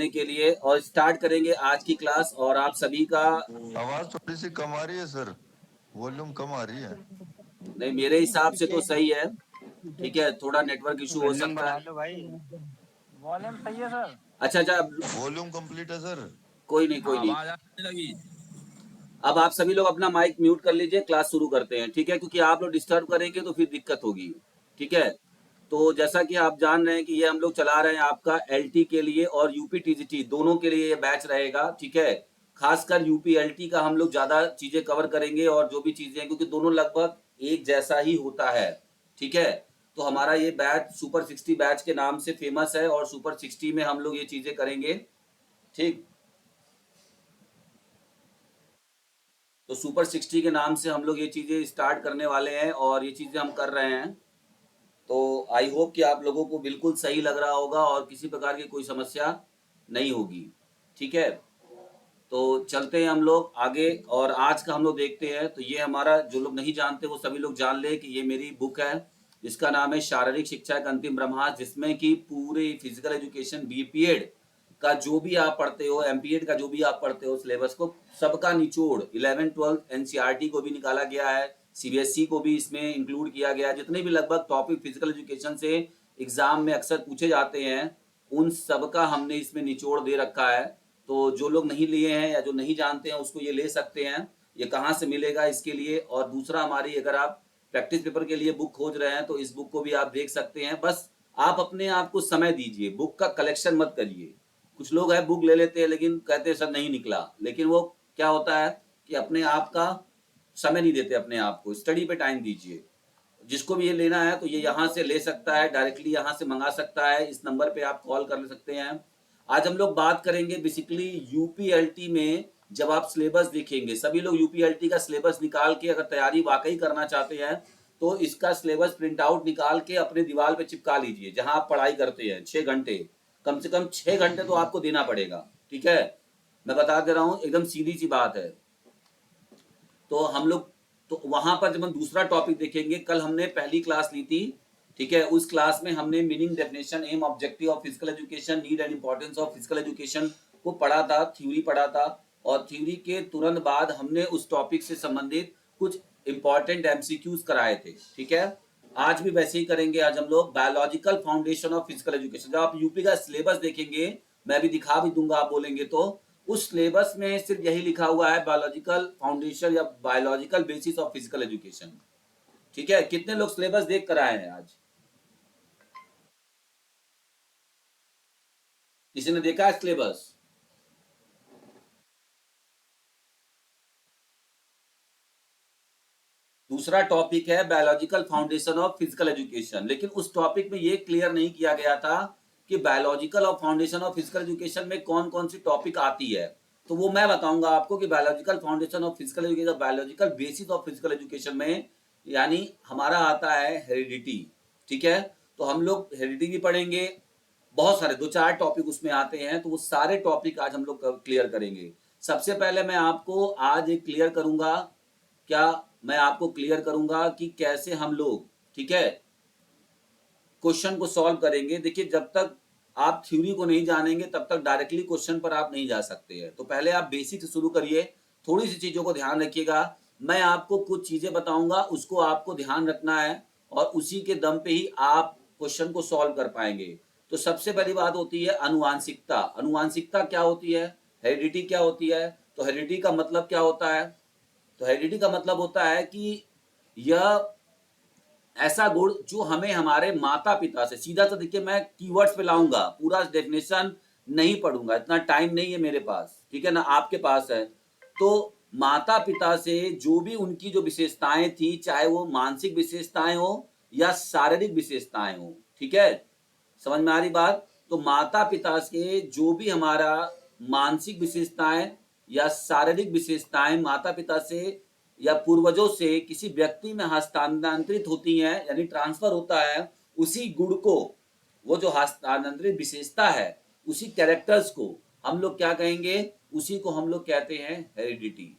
के लिए और स्टार्ट करेंगे आज की क्लास। और आप सभी का आवाज थोड़ी सी कम आ रही है सर, वॉल्यूम कम आ रही है। नहीं, मेरे हिसाब से तो सही है। ठीक है, थोड़ा नेटवर्क इशू हो वॉल्यूम सकता बढ़ा है। लो भाई। वॉल्यूम सही है सर। अच्छा, वॉल्यूम कंप्लीट है सर। कोई नहीं कोई नहीं। आवाज आने लगी। अब आप सभी लोग अपना माइक म्यूट कर लीजिए, क्लास शुरू करते हैं। ठीक है, क्योंकि आप लोग डिस्टर्ब करेंगे तो फिर दिक्कत होगी। ठीक है, तो जैसा कि आप जान रहे हैं कि ये हम लोग चला रहे हैं आपका एलटी के लिए और यूपी टीजीटी दोनों के लिए ये बैच रहेगा। ठीक है, खासकर यूपी एलटी का हम लोग ज़्यादा चीज़ें कवर करेंगे और जो भी चीज़ें हैं, क्योंकि दोनों लगभग एक जैसा ही होता है। ठीक है, तो हमारा ये बैच सुपर 60 बैच के नाम से फेमस है और सुपर 60 में हम लोग ये चीज़ें करेंगे। ठीक, तो सुपर 60 के नाम से हम लोग ये चीज़ें स्टार्ट करने वाले हैं और ये चीज़ें हम कर रहे हैं। तो आई होप कि आप लोगों को बिल्कुल सही लग रहा होगा और किसी प्रकार की कोई समस्या नहीं होगी। ठीक है, तो चलते हैं हम लोग आगे और आज का हम लोग देखते हैं। तो ये हमारा, जो लोग नहीं जानते वो सभी लोग जान ले कि ये मेरी बुक है जिसका नाम है शारीरिक शिक्षा का अंतिम ब्रह्मास्त्र, जिसमें कि पूरे फिजिकल एजुकेशन बीपीएड का जो भी आप पढ़ते हो, एमपीएड का जो भी आप पढ़ते हो सिलेबस को, सबका निचोड़ 11 12 एनसीईआरटी को भी निकाला गया है, सीबीएसई को भी इसमें इंक्लूड किया गया है। जितने भी लगभग टॉपिक फिजिकल एजुकेशन से एग्जाम में अक्सर पूछे जाते हैं उन सबका हमने इसमें निचोड़ दे रखा है। तो जो लोग नहीं लिए हैं या जो नहीं जानते हैं उसको ये ले सकते हैं। ये कहाँ से मिलेगा इसके लिए, और दूसरा हमारी, अगर आप प्रैक्टिस पेपर के लिए बुक खोज रहे हैं तो इस बुक को भी आप देख सकते हैं। बस आप अपने आप को समय दीजिए, बुक का कलेक्शन मत करिए। कुछ लोग है बुक ले लेते हैं लेकिन कहते हैं सर नहीं निकला, लेकिन वो क्या होता है कि अपने आप का समय नहीं देते, अपने आप को स्टडी पे टाइम दीजिए। जिसको भी ये लेना है तो ये यहाँ से ले सकता है, डायरेक्टली यहाँ से मंगा सकता है, इस नंबर पे आप कॉल कर सकते हैं। आज हम लोग बात करेंगे बेसिकली यूपीएलटी में। जब आप सिलेबस देखेंगे, सभी लोग यूपीएलटी का सिलेबस निकाल के अगर तैयारी वाकई करना चाहते हैं तो इसका सिलेबस प्रिंट आउट निकाल के अपने दीवार पे चिपका लीजिए। जहां आप पढ़ाई करते हैं 6 घंटे, कम से कम 6 घंटे तो आपको देना पड़ेगा। ठीक है, मैं बता दे रहा हूँ, एकदम सीधी सी बात है। तो हम लोग, तो वहां पर जब हम दूसरा टॉपिक देखेंगे, कल हमने पहली क्लास ली थी। ठीक है, उस क्लास में हमने meaning, definition, aim, objective of physical education, need and importance of physical education को पढ़ा था, थ्योरी पढ़ा था। और थ्योरी के तुरंत बाद हमने उस टॉपिक से संबंधित कुछ इंपॉर्टेंट एमसीक्यूज कराए थे। ठीक है, आज भी वैसे ही करेंगे। आज हम लोग biological foundation of physical education, जब आप यूपी का सिलेबस देखेंगे, मैं भी दिखा भी दूंगा आप बोलेंगे तो, उस सिलेबस में सिर्फ यही लिखा हुआ है बायोलॉजिकल फाउंडेशन या biological basis of physical education. ठीक है, कितने लोग सिलेबस देख कर आए हैं आज? किसी ने देखा है सिलेबस? दूसरा टॉपिक है biological foundation of physical education, लेकिन उस टॉपिक में ये क्लियर नहीं किया गया था कि बायोलॉजिकल और फाउंडेशन ऑफ फिजिकल एजुकेशन में कौन कौन सी टॉपिक आती है। तो वो मैं बताऊंगा आपको कि biological foundation of physical education, biological basis of physical education में यानी हमारा आता है हेरिडिटी। ठीक है, तो हम लोग हेरिडिटी भी पढ़ेंगे, बहुत सारे 2 4 टॉपिक उसमें आते हैं, तो वो सारे टॉपिक आज हम लोग क्लियर करेंगे। सबसे पहले मैं आपको आज एक क्लियर करूंगा, क्या मैं आपको क्लियर करूंगा कि कैसे हम लोग, ठीक है, क्वेश्चन को सॉल्व करेंगे। देखिए, जब तक आप थ्योरी को नहीं जानेंगे तब तक डायरेक्टली क्वेश्चन पर आप नहीं जा सकते हैं। तो पहले आप बेसिक से शुरू करिए, थोड़ी सी चीजों को ध्यान रखिएगा। मैं आपको कुछ चीजें बताऊंगा, उसको आपको ध्यान रखना है और उसी के दम पे ही आप क्वेश्चन को सॉल्व कर पाएंगे। तो सबसे पहली बात होती है अनुवांशिकता। अनुवांशिकता क्या होती है? हेरिडिटी क्या होती है? तो हेरिडिटी का मतलब क्या होता है? तो हेरिडिटी का मतलब होता है कि यह ऐसा गुण जो हमें हमारे माता पिता से सीधा सा, देखिए मैं कीवर्ड्स पे लाऊंगा, पूरा डेफिनेशन नहीं पढ़ूंगा, इतना टाइम नहीं है मेरे पास, ठीक है ना, आपके पास है। तो माता पिता से जो भी उनकी जो विशेषताएं थी, चाहे वो मानसिक विशेषताएं हो या शारीरिक विशेषताएं हो, ठीक है, समझ में आ रही बात? तो माता पिता से जो भी हमारा मानसिक विशेषताएं या शारीरिक विशेषताएं माता पिता से या पूर्वजों से किसी व्यक्ति में हस्तांतरित होती हैं, यानी ट्रांसफर होता है, उसी गुण को, वो जो हस्तांतरित विशेषता है, उसी कैरेक्टर्स को हम लोग क्या कहेंगे? उसी को हम लोग कहते हैं हेरिडिटी।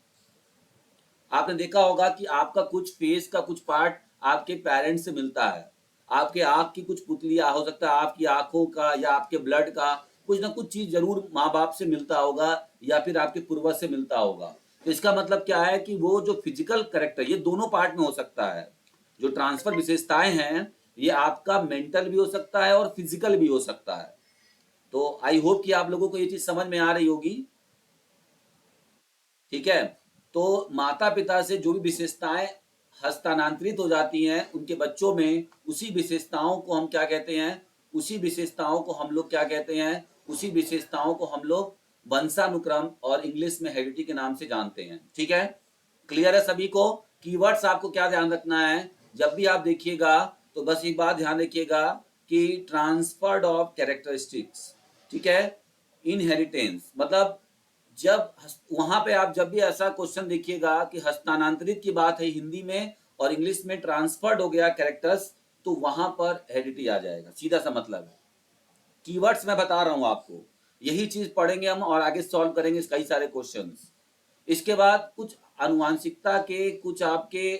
आपने देखा होगा कि आपका कुछ फेस का कुछ पार्ट आपके पेरेंट्स से मिलता है, आपके आंख की कुछ पुतलियां, हो सकता है आपकी आंखों का या आपके ब्लड का कुछ ना कुछ चीज जरूर माँ बाप से मिलता होगा या फिर आपके पूर्वज से मिलता होगा। तो इसका मतलब क्या है कि वो जो फिजिकल करेक्टर, ये दोनों पार्ट में हो सकता है। जो ट्रांसफर विशेषताएं हैं ये आपका मेंटल भी हो सकता है और फिजिकल भी हो सकता है। तो आई होप कि आप लोगों को ये चीज समझ में आ रही होगी। ठीक है, तो माता पिता से जो भी विशेषताएं हस्तांतरित हो जाती हैं उनके बच्चों में, उसी विशेषताओं को हम क्या कहते हैं, उसी विशेषताओं को हम लोग क्या कहते हैं, उसी विशेषताओं को हम लोग वंशानुक्रम और इंग्लिश में हेरिडिटी के नाम से जानते हैं। ठीक है, क्लियर है सभी को? कीवर्ड्स आपको क्या ध्यान रखना है, जब भी आप देखिएगा तो बस एक बात ध्यान रखिएगा कि ट्रांसफर्ड ऑफ कैरेक्टरिस्टिक्स, ठीक है, इनहेरिटेंस, मतलब जब वहां पे आप जब भी ऐसा क्वेश्चन देखिएगा कि हस्तांतरित की बात है हिंदी में और इंग्लिश में ट्रांसफर्ड हो गया कैरेक्टर्स, तो वहां पर हेरिडिटी आ जाएगा, सीधा सा मतलब है। कीवर्ड्स मैं बता रहा हूं आपको, यही चीज पढ़ेंगे हम और आगे सॉल्व करेंगे कई सारे क्वेश्चंस। इसके बाद कुछ अनुवांशिकता के, कुछ आपके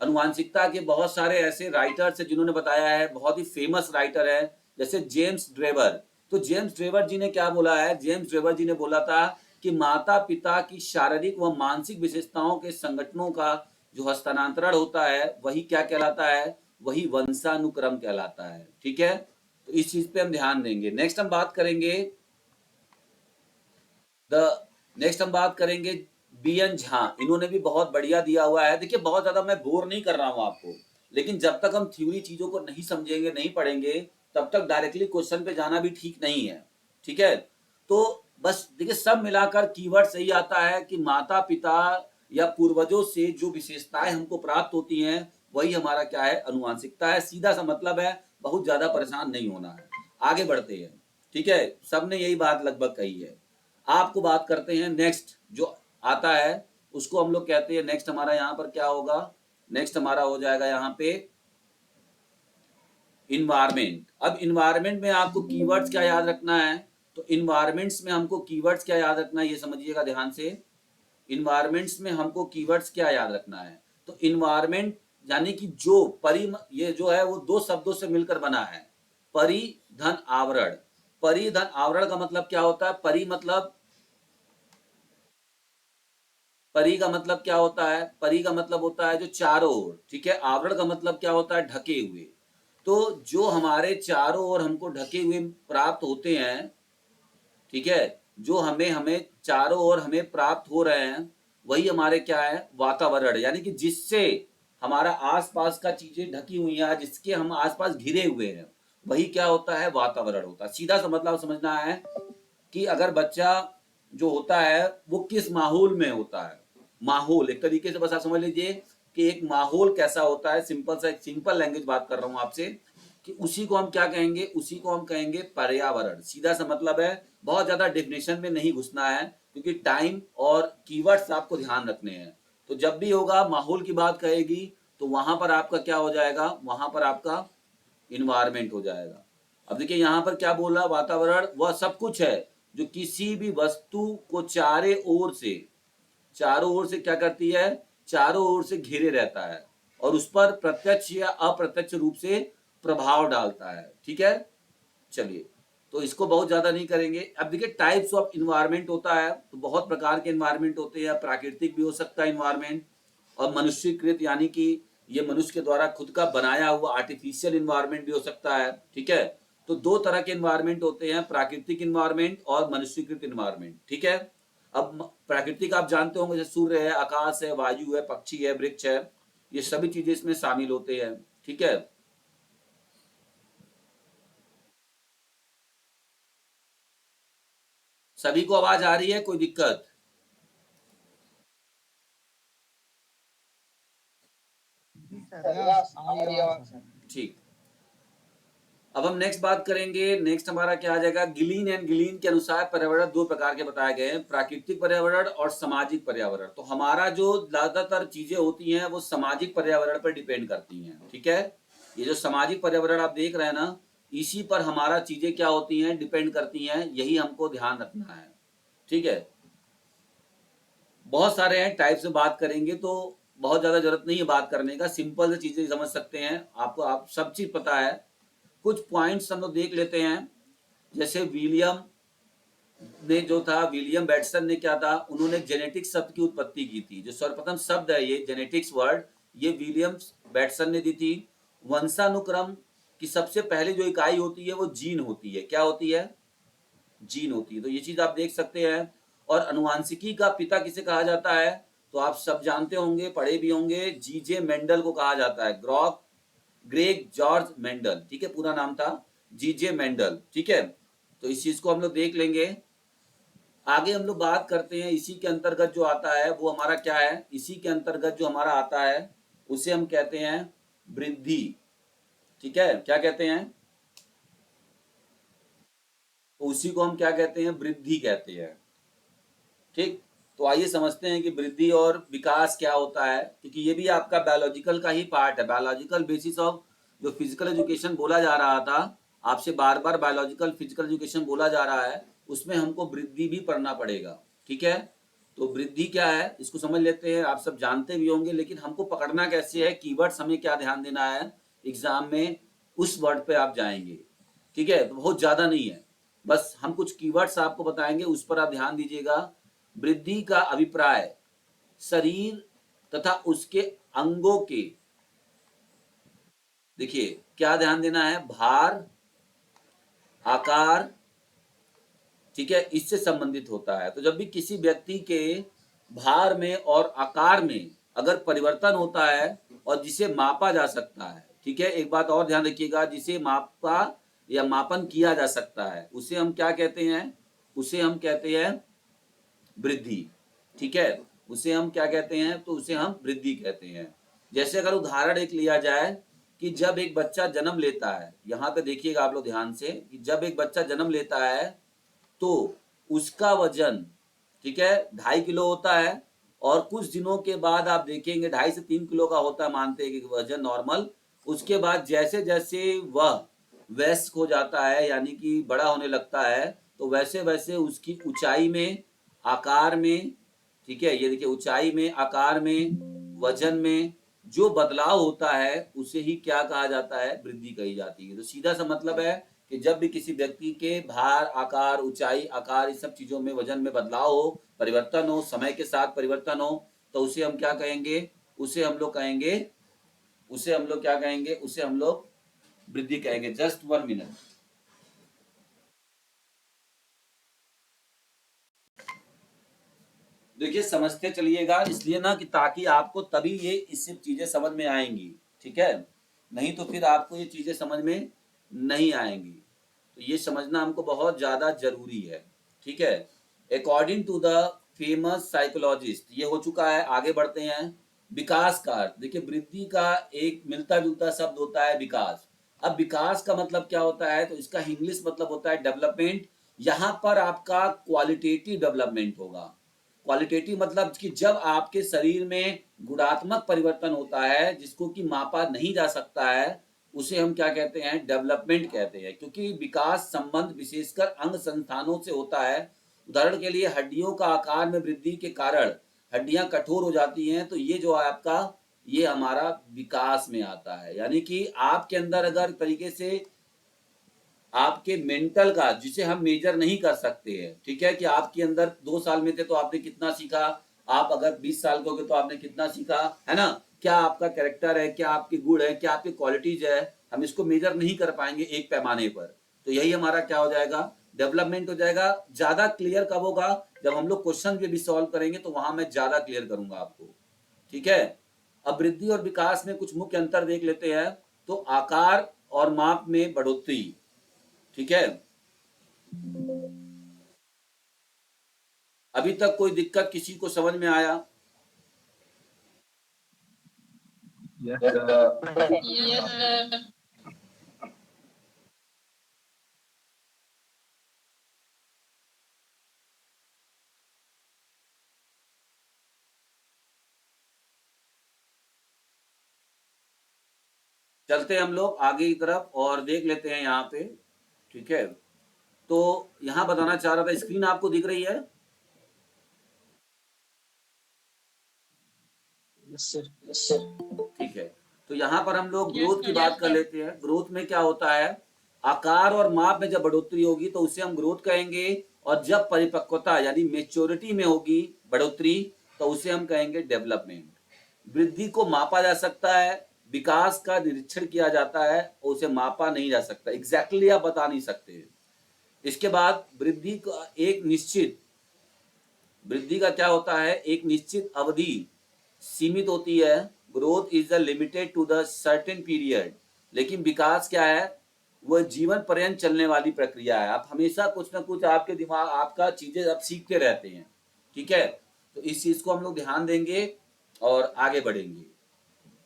अनुवांशिकता के बहुत सारे ऐसे राइटर्स हैं जिन्होंने बताया है, बहुत ही फेमस राइटर है जैसे जेम्स ड्रेवर। तो जेम्स ड्रेवर जी ने क्या बोला है, जेम्स ड्रेवर जी ने बोला था कि माता पिता की शारीरिक व मानसिक विशेषताओं के संगठनों का जो हस्तांतरण होता है वही क्या कहलाता है, वही वंशानुक्रम कहलाता है। ठीक है, तो इस चीज पे हम ध्यान देंगे। नेक्स्ट हम बात करेंगे बी एन झा, इन्होंने भी बहुत बढ़िया दिया हुआ है। देखिए बहुत ज्यादा मैं बोर नहीं कर रहा हूं आपको, लेकिन जब तक हम थ्योरी चीजों को नहीं समझेंगे, नहीं पढ़ेंगे, तब तक डायरेक्टली क्वेश्चन पे जाना भी ठीक नहीं है। ठीक है, तो बस देखिए सब मिलाकर कीवर्ड सही आता है कि माता पिता या पूर्वजों से जो विशेषताएं हमको प्राप्त होती हैं वही हमारा क्या है, अनुवांशिकता है। सीधा सा मतलब है, बहुत ज्यादा परेशान नहीं होना है। आगे बढ़ते हैं। ठीक है, सबने यही बात लगभग कही है। आपको बात करते हैं नेक्स्ट जो आता है, उसको हम लोग कहते हैं, नेक्स्ट हमारा यहाँ पर क्या होगा, नेक्स्ट हमारा हो जाएगा यहाँ पे इन्वायरमेंट। अब इन्वायरमेंट में आपको कीवर्ड्स क्या याद रखना है, तो इन्वायरमेंट्स में हमको कीवर्ड्स क्या याद रखना है ये समझिएगा ध्यान से। इन्वायरमेंट्स में हमको कीवर्ड्स क्या याद रखना है, तो इन्वायरमेंट यानी कि जो ये जो है वो दो शब्दों से मिलकर बना है, परिधन आवरण। परिधन आवरण का मतलब क्या होता है, परी का मतलब क्या होता है, परी का मतलब होता है जो चारों ओर। ठीक है, आवरण का मतलब क्या होता है, ढके हुए। तो जो हमारे चारों ओर हमको ढके हुए प्राप्त होते हैं, ठीक है, जो हमें हमें चारों ओर हमें प्राप्त हो रहे हैं वही हमारे क्या है, वातावरण, यानी कि जिससे हमारा आसपास का चीजें ढकी हुई हैं, जिसके हम आसपास घिरे हुए हैं, वही क्या होता है, वातावरण होता है। सीधा सा मतलब समझना है कि अगर बच्चा जो होता है वो किस माहौल में होता है। माहौल एक तरीके से बस आप समझ लीजिए कि एक माहौल कैसा होता है, सिंपल सा, एक सिंपल लैंग्वेज बात कर रहा हूं आपसे, कि उसी को हम क्या कहेंगे, उसी को हम कहेंगे पर्यावरण। सीधा सा मतलब है, बहुत ज्यादा डेफिनेशन में नहीं घुसना है क्योंकि टाइम और कीवर्ड्स आपको ध्यान रखने हैं। तो जब भी होगा माहौल की बात कहेगी तो वहां पर आपका क्या हो जाएगा, वहां पर आपका इन्वायरमेंट हो जाएगा। अब देखिए यहाँ पर क्या बोल रहा, वातावरण वह सब कुछ है जो किसी भी वस्तु को चारों ओर से क्या करती है, चारों ओर से घिरे रहता है और उस पर प्रत्यक्ष या अप्रत्यक्ष रूप से प्रभाव डालता है। ठीक है, चलिए, तो इसको बहुत ज्यादा नहीं करेंगे। अब देखिए टाइप्स ऑफ इन्वायरमेंट होता है, तो बहुत प्रकार के इन्वायरमेंट होते हैं। प्राकृतिक भी हो सकता है इन्वायरमेंट, और मनुष्यकृत यानी कि ये मनुष्य के द्वारा खुद का बनाया हुआ आर्टिफिशियल इन्वायरमेंट भी हो सकता है। ठीक है, तो दो तरह के इन्वायरमेंट होते हैं, प्राकृतिक इन्वायरमेंट और मनुष्यकृत इन्वायरमेंट। ठीक है, अब प्राकृतिक आप जानते होंगे जैसे सूर्य है, आकाश है, वायु है, पक्षी है, वृक्ष है, ये सभी चीजें इसमें शामिल होते हैं। ठीक है, सभी को आवाज आ रही है, कोई दिक्कत? जी सर, यस आ रही आवाज सर। ठीक, अब हम नेक्स्ट बात करेंगे। नेक्स्ट हमारा क्या आ जाएगा, गिलीन एंड गिलीन के अनुसार पर्यावरण दो प्रकार के बताए गए हैं, प्राकृतिक पर्यावरण और सामाजिक पर्यावरण। तो हमारा जो ज्यादातर चीजें होती हैं वो सामाजिक पर्यावरण पर डिपेंड करती हैं। ठीक है, ये जो सामाजिक पर्यावरण आप देख रहे हैं ना, इसी पर हमारा चीजें क्या होती हैं, डिपेंड करती हैं, यही हमको ध्यान रखना है। ठीक है, बहुत सारे हैं, टाइप से बात करेंगे तो बहुत ज्यादा जरूरत नहीं है बात करने का, सिंपल से चीजें समझ सकते हैं। आपको आप सब चीज पता है। कुछ पॉइंट्स हम लोग देख लेते हैं जैसे विलियम बैटसन ने क्या था, उन्होंने जेनेटिक्स शब्द की उत्पत्ति की थी। जो सर्वप्रथम शब्द है ये जेनेटिक्स वर्ड, ये विलियम बैटसन ने दी थी। वंशानुक्रम की सबसे पहले जो इकाई होती है वो जीन होती है। क्या होती है? जीन होती है। तो ये चीज आप देख सकते हैं। और अनुवांशिकी का पिता किसे कहा जाता है? तो आप सब जानते होंगे, पढ़े भी होंगे, जीजे मेंडल को कहा जाता है। ग्रेग जॉर्ज मेंडल, ठीक है, पूरा नाम था जीजे मेंडल, ठीक है। तो इस चीज को हम लोग देख लेंगे। आगे हम लोग बात करते हैं, इसी के अंतर्गत जो आता है वो हमारा क्या है, इसी के अंतर्गत जो हमारा आता है उसे हम कहते हैं वृद्धि, ठीक है। क्या कहते हैं? तो उसी को हम क्या कहते हैं? वृद्धि कहते हैं, ठीक। तो आइए समझते हैं कि वृद्धि और विकास क्या होता है, क्योंकि ये भी आपका बायोलॉजिकल का ही पार्ट है। बायोलॉजिकल बेसिस ऑफ जो फिजिकल एजुकेशन बोला जा रहा था, आपसे बार बार बायोलॉजिकल फिजिकल एजुकेशन बोला जा रहा है, उसमें हमको वृद्धि भी पढ़ना पड़ेगा, ठीक है। तो वृद्धि क्या है इसको समझ लेते हैं। आप सब जानते भी होंगे, लेकिन हमको पकड़ना कैसे है, कीवर्ड्स हमें क्या ध्यान देना है एग्जाम में, उस वर्ड पे आप जाएंगे, ठीक है। तो बहुत ज्यादा नहीं है, बस हम कुछ कीवर्ड्स आपको बताएंगे, उस पर आप ध्यान दीजिएगा। वृद्धि का अभिप्राय शरीर तथा उसके अंगों के, देखिए क्या ध्यान देना है, भार, आकार, ठीक है, इससे संबंधित होता है। तो जब भी किसी व्यक्ति के भार में और आकार में अगर परिवर्तन होता है और जिसे मापा जा सकता है, ठीक है, एक बात और ध्यान रखिएगा, जिसे मापा या मापन किया जा सकता है उसे हम क्या कहते हैं? उसे हम कहते हैं वृद्धि, ठीक है। उसे हम क्या कहते हैं? तो उसे हम वृद्धि कहते हैं। जैसे अगर उदाहरण एक लिया जाए कि जब एक बच्चा जन्म लेता है, यहाँ पे देखिएगा आप लोग ध्यान से, कि जब एक बच्चा जन्म लेता है तो उसका वजन, ठीक है, 2.5 किलो होता है। और कुछ दिनों के बाद आप देखेंगे 2.5 से 3 किलो का होता है, मानते हैं कि वजन नॉर्मल। उसके बाद जैसे जैसे वह वयस्क हो जाता है, यानी कि बड़ा होने लगता है, तो वैसे वैसे उसकी ऊंचाई में, आकार में, ठीक है, ये देखिए ऊंचाई में, आकार में, वजन में जो बदलाव होता है उसे ही क्या कहा जाता है? वृद्धि कही जाती है। तो सीधा सा मतलब है कि जब भी किसी व्यक्ति के भार, आकार, ऊंचाई, आकार, इस सब चीजों में, वजन में बदलाव हो, परिवर्तन हो, समय के साथ परिवर्तन हो, तो उसे हम क्या कहेंगे? उसे हम लोग कहेंगे, उसे हम लोग क्या कहेंगे? उसे हम लोग वृद्धि कहेंगे। Just 1 minute. देखिए समझते चलिएगा, इसलिए ना कि ताकि आपको तभी ये इस सब चीजें समझ में आएंगी, ठीक है, नहीं तो फिर आपको ये चीजें समझ में नहीं आएंगी। तो ये समझना हमको बहुत ज्यादा जरूरी है, ठीक है। According to the famous psychologist, ये हो चुका है, आगे बढ़ते हैं। विकास का अर्थ देखिए, वृद्धि का एक मिलता जुलता शब्द होता है विकास। अब विकास का मतलब क्या होता है? तो इसका इंग्लिश मतलब होता है डेवलपमेंट। यहाँ पर आपका क्वालिटेटिव डेवलपमेंट होगा। क्वालिटेटिव मतलब कि जब आपके शरीर में गुणात्मक परिवर्तन होता है जिसको कि मापा नहीं जा सकता है, उसे हम क्या कहते हैं? डेवलपमेंट कहते हैं। क्योंकि विकास संबंध विशेषकर अंग संस्थानों से होता है। उदाहरण के लिए हड्डियों का आकार में वृद्धि के कारण हड्डियां कठोर हो जाती हैं, तो ये जो है आपका, ये हमारा विकास में आता है। यानी कि आपके अंदर अगर तरीके से आपके मेंटल का, जिसे हम मेजर नहीं कर सकते हैं, ठीक है, कि आपके अंदर 2 साल में थे तो आपने कितना सीखा, आप अगर 20 साल के हो गए तो आपने कितना सीखा, है ना, क्या आपका कैरेक्टर है, क्या आपके गुण है, क्या आपकी क्वालिटीज है, हम इसको मेजर नहीं कर पाएंगे एक पैमाने पर। तो यही हमारा क्या हो जाएगा? डेवलपमेंट हो जाएगा। ज्यादा क्लियर कब होगा? जब हम लोग क्वेश्चन भी सॉल्व करेंगे, तो वहां मैं ज्यादा क्लियर करूंगा आपको, ठीक है। अब वृद्धि और विकास में कुछ मुख्य अंतर देख लेते हैं। तो आकार और माप में बढ़ोतरी, ठीक है। अभी तक कोई दिक्कत किसी को समझ में आया? Yes Yes, sir. sir. Yes, sir. चलते हैं हम लोग आगे की तरफ और देख लेते हैं यहाँ पे, ठीक है। तो यहाँ बताना चाह रहा था, स्क्रीन आपको दिख रही है? Yes sir. Yes, sir. ठीक है। तो यहाँ पर हम लोग Yes, ग्रोथ की sir. बात कर लेते हैं। ग्रोथ में क्या होता है? आकार और माप में जब बढ़ोतरी होगी तो उसे हम ग्रोथ कहेंगे, और जब परिपक्वता यानी मेच्योरिटी में होगी बढ़ोतरी तो उसे हम कहेंगे डेवलपमेंट। वृद्धि को मापा जा सकता है, विकास का निरीक्षण किया जाता है, उसे मापा नहीं जा सकता, एग्जैक्टली आप बता नहीं सकते। इसके बाद वृद्धि का एक निश्चित, वृद्धि का क्या होता है, एक निश्चित अवधि सीमित होती है, growth is the limited to the certain period. लेकिन विकास क्या है, वह जीवन पर्यंत चलने वाली प्रक्रिया है। आप हमेशा कुछ ना कुछ आपके दिमाग आपका चीजें आप सीखते रहते हैं, ठीक है। तो इस चीज को हम लोग ध्यान देंगे और आगे बढ़ेंगे।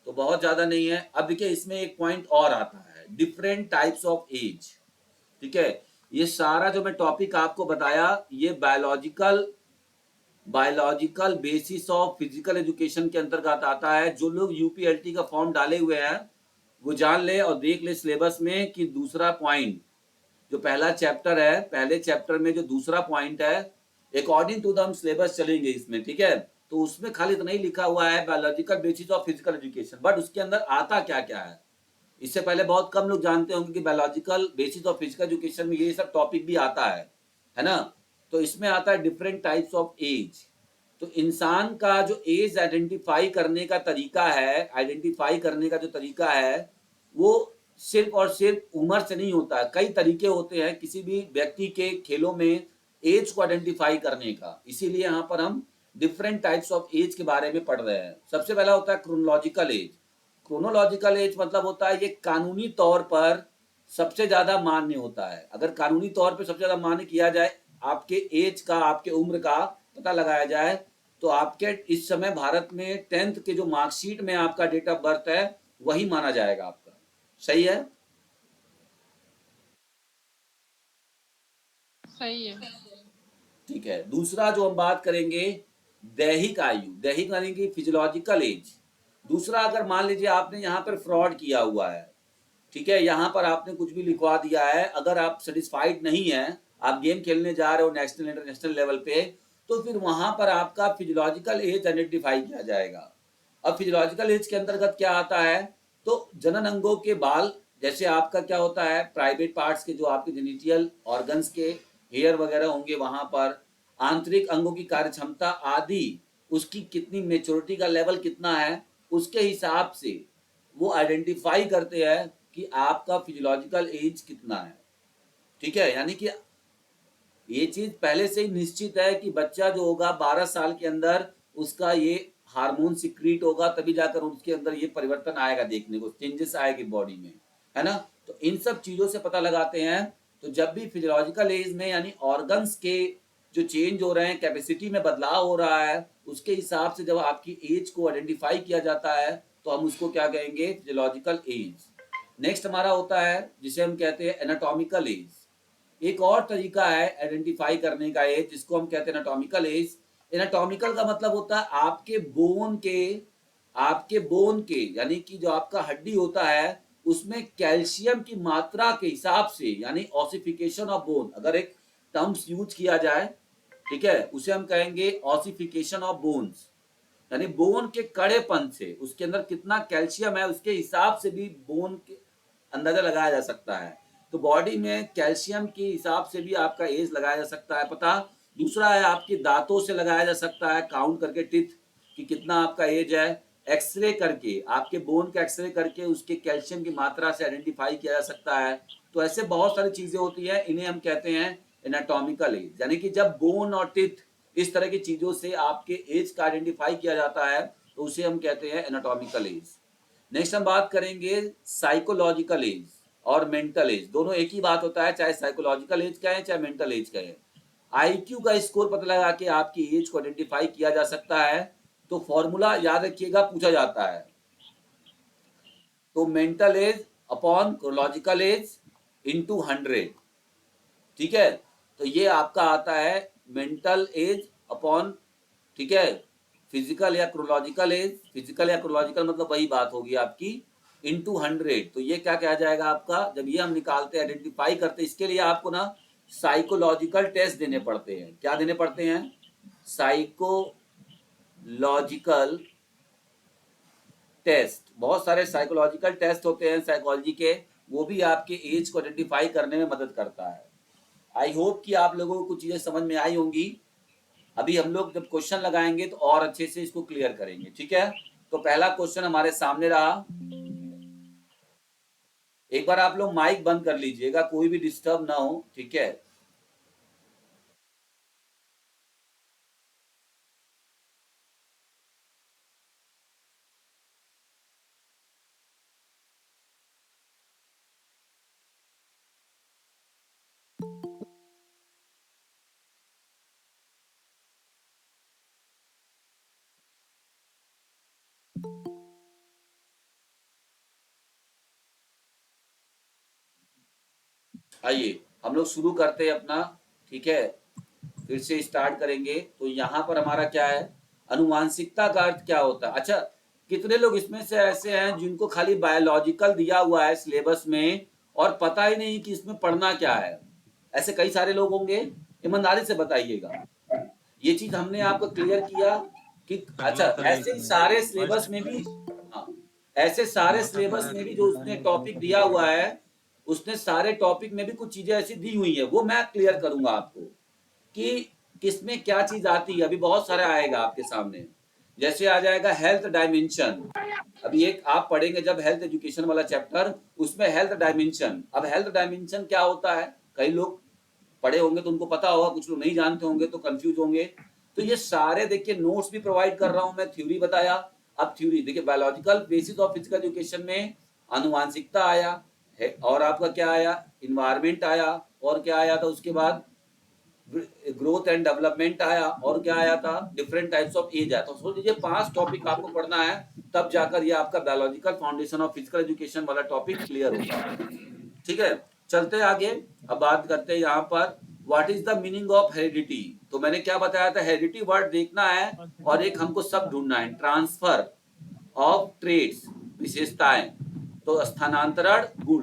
तो बहुत ज्यादा नहीं है। अब देखिए इसमें एक पॉइंट और आता है, डिफरेंट टाइप्स ऑफ एज, ठीक है। ये सारा जो मैं टॉपिक आपको बताया ये biological basis of physical education के अंतर्गत आता है। जो लोग यूपीएलटी का फॉर्म डाले हुए हैं वो जान ले और देख ले सिलेबस में कि दूसरा पॉइंट जो पहला चैप्टर है, पहले चैप्टर में जो दूसरा पॉइंट है, अकॉर्डिंग टू द हम सिलेबस चलेंगे इसमें, ठीक है। तो उसमें खाली इतना ही लिखा हुआ है biological basis of physical education, but उसके अंदर आता क्या क्या है इससे पहले बहुत कम लोग जानते होंगे कि biological basis of physical education में ये सब टॉपिक भी आता है ना। तो इसमें आता है डिफरेंट टाइप्स ऑफ एज। तो इंसान का जो एज आइडेंटिफाई करने का तरीका है, आइडेंटिफाई करने का जो तरीका है वो सिर्फ और सिर्फ उम्र से नहीं होता है। कई तरीके होते हैं किसी भी व्यक्ति के खेलों में एज को आइडेंटिफाई करने का, इसीलिए यहाँ पर हम डिफरेंट टाइप्स ऑफ एज के बारे में पढ़ रहे हैं। सबसे पहला होता है क्रोनोलॉजिकल एज। क्रोनोलॉजिकल एज मतलब होता है ये कानूनी तौर पर सबसे ज्यादा मान्य होता है। अगर कानूनी तौर पर सबसे ज्यादा मान्य किया जाए, आपके एज का, आपके उम्र का पता लगाया जाए, तो आपके इस समय भारत में 10th के जो मार्कशीट में आपका डेट ऑफ बर्थ है वही माना जाएगा आपका। सही है? सही है। ठीक है। दूसरा जो हम बात करेंगे दैहिक आयु, दैहिक यानी कि फिजियोलॉजिकल एज। दूसरा, अगर मान लीजिए आपने यहाँ पर फ्रॉड किया हुआ है, ठीक है, यहाँ पर आपने कुछ भी लिखवा दिया है, अगर आप सेटिस्फाइड नहीं है, आप गेम खेलने जा रहे हो नेशनल इंटरनेशनल लेवल पे, तो फिर वहां पर आपका फिजियोलॉजिकल एज आइडेंटिफाई किया जाएगा। अब फिजियोलॉजिकल एज के अंतर्गत क्या आता है, तो जनन अंगों के बाल, जैसे आपका क्या होता है प्राइवेट पार्ट्स के जो आपके जेनिटियल ऑर्गन्स के हेयर वगैरह होंगे वहां पर, आंतरिक अंगों की कार्य क्षमता आदि, उसकी कितनी मेच्योरिटी का लेवल कितना है, उसके हिसाब से वो आइडेंटिफाई करते हैं कि आपका फिजियोलॉजिकल एज कितना है, ठीक है। यानी कि ये चीज पहले से ही निश्चित है कि बच्चा जो होगा 12 साल के अंदर उसका ये हार्मोन सिक्रीट होगा, तभी जाकर उसके अंदर ये परिवर्तन आएगा, देखने को चेंजेस आएगी बॉडी में, है ना। तो इन सब चीजों से पता लगाते हैं। तो जब भी फिजियोलॉजिकल एज में यानी ऑर्गन्स के जो चेंज हो रहे हैं, कैपेसिटी में बदलाव हो रहा है, उसके हिसाब से जब आपकी एज को आइडेंटिफाई किया जाता है तो हम उसको क्या कहेंगे, फिजियोलॉजिकल एज। नेक्स्ट हमारा होता है जिसे हम कहते हैं एनाटॉमिकल एज। एक और तरीका है आइडेंटिफाई करने का एज जिसको हम कहते हैं एनाटॉमिकल एज। एनाटॉमिकल का मतलब होता है आपके बोन के यानी कि जो आपका हड्डी होता है उसमें कैल्शियम की मात्रा के हिसाब से, यानी ऑसिफिकेशन ऑफ बोन, अगर एक टर्म्स यूज किया जाए, ठीक है, उसे हम कहेंगे ऑसिफिकेशन ऑफ बोन्स। यानी बोन के कड़ेपन से उसके अंदर कितना कैल्शियम है उसके हिसाब से भी बोन के अंदाजा लगाया जा सकता है। तो बॉडी में कैल्शियम के हिसाब से भी आपका एज लगाया जा सकता है पता। दूसरा है आपके दांतों से लगाया जा सकता है, काउंट करके टिथ कि कितना आपका एज है। एक्सरे करके, आपके बोन का एक्सरे करके उसके कैल्शियम की मात्रा से आइडेंटिफाई किया जा सकता है। तो ऐसे बहुत सारी चीजें होती है, इन्हें हम कहते हैं एनाटॉमिकल एज। यानी कि जब बोन और टिथ इस तरह की चीजों से आपके एज का आइडेंटिफाई किया जाता है तो उसे हम कहते हैं एनाटॉमिकल एज। नेक्स्ट हम बात करेंगे साइकोलॉजिकल एज और मेंटल एज। दोनों एक ही बात होता है, चाहे साइकोलॉजिकल एज कहें चाहे मेंटल एज कहें। आईक्यू का स्कोर पता लगा के आपकी एज को आइडेंटिफाई किया जा सकता है। तो फॉर्मूला याद रखिएगा, पूछा जाता है। तो mental as upon chronological age into 100, ठीक है। तो ये आपका आता है मेंटल एज अपॉन, ठीक है, फिजिकल या क्रोनोलॉजिकल एज। फिजिकल या क्रोनोलॉजिकल मतलब वही बात होगी आपकी, इनटू 100। तो ये क्या कहा जाएगा आपका, जब ये हम निकालते हैं आइडेंटिफाई करते हैं, इसके लिए आपको ना साइकोलॉजिकल टेस्ट देने पड़ते हैं। क्या देने पड़ते हैं, साइकोलॉजिकल टेस्ट। बहुत सारे साइकोलॉजिकल टेस्ट होते हैं साइकोलॉजी के, वो भी आपके एज को आइडेंटिफाई करने में मदद करता है। आई होप कि आप लोगों को कुछ चीज़ें समझ में आई होंगी। अभी हम लोग जब क्वेश्चन लगाएंगे तो और अच्छे से इसको क्लियर करेंगे, ठीक है। तो पहला क्वेश्चन हमारे सामने रहा। एक बार आप लोग माइक बंद कर लीजिएगा, कोई भी डिस्टर्ब ना हो, ठीक है। आइए हम लोग शुरू करते हैं अपना, ठीक है। फिर से स्टार्ट करेंगे। तो यहाँ पर हमारा क्या है, अनुवांशिकता का अर्थ क्या होता है। अच्छा, कितने लोग इसमें से ऐसे हैं जिनको खाली बायोलॉजिकल दिया हुआ है सिलेबस में और पता ही नहीं कि इसमें पढ़ना क्या है। ऐसे कई सारे लोग होंगे, ईमानदारी से बताइएगा। ये चीज हमने आपको क्लियर किया कि अच्छा ऐसे ही सारे सिलेबस में भी, हाँ, ऐसे सारे सिलेबस में भी जो उसने टॉपिक दिया हुआ है, उसने सारे टॉपिक में भी कुछ चीजें ऐसी दी हुई है, वो मैं क्लियर करूंगा आपको कि किसमें क्या चीज आती है। अभी बहुत सारा आएगा आपके सामने। जैसे आ जाएगा हेल्थ डायमेंशन। अभी एक आप पढ़ेंगे जब हेल्थ एजुकेशन वाला चैप्टर, उसमें हेल्थ डायमेंशन। अब हेल्थ डायमेंशन क्या होता है, कई लोग पढ़े होंगे तो उनको पता होगा, कुछ लोग नहीं जानते होंगे तो कंफ्यूज होंगे। तो ये सारे देखिए नोट्स भी प्रोवाइड कर रहा हूं मैं, थ्योरी बताया। अब थ्योरी देखिए, biological basis of physical education में आनुवांशिकता आया है, और आपका क्या आया, इन्वायरमेंट आया, और क्या आया था उसके बाद, ग्रोथ एंड डेवलपमेंट आया, और क्या आया था, डिफरेंट टाइप्स ऑफ एज आया। तो सोच लीजिए 5 टॉपिक आपको पढ़ना है, तब जाकर ये आपका biological foundation of physical education वाला टॉपिक क्लियर होगा, ठीक है। चलते हैं आगे। अब बात करते हैं यहाँ पर what is the meaning of heredity. तो मैंने क्या बताया था, हेरिडिटी वर्ड देखना है और एक हमको सब ढूंढना है, ट्रांसफर ऑफ ट्रेड्स, विशेषताएं। तो स्थानांतरण गुण,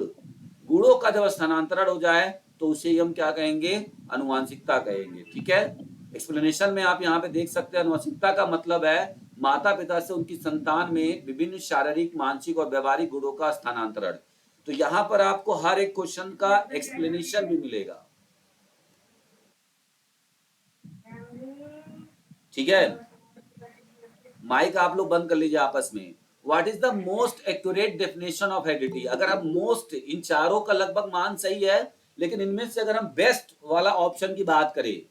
गुणों का जब स्थानांतरण हो जाए तो उसे हम क्या कहेंगे, अनुवांशिकता कहेंगे, ठीक है। एक्सप्लेनेशन में आप यहाँ पे देख सकते हैं, अनुवांशिकता का मतलब है माता पिता से उनकी संतान में विभिन्न शारीरिक, मानसिक और व्यवहारिक गुणों का स्थानांतरण। तो यहाँ पर आपको हर एक क्वेश्चन का एक्सप्लेनेशन भी मिलेगा, ठीक है। माइक आप लोग बंद कर लीजिए आपस में। What is the most accurate definition of heredity. अगर हम मोस्ट, इन चारों का लगभग मान सही है, लेकिन इनमें से अगर हम बेस्ट वाला ऑप्शन की बात करें,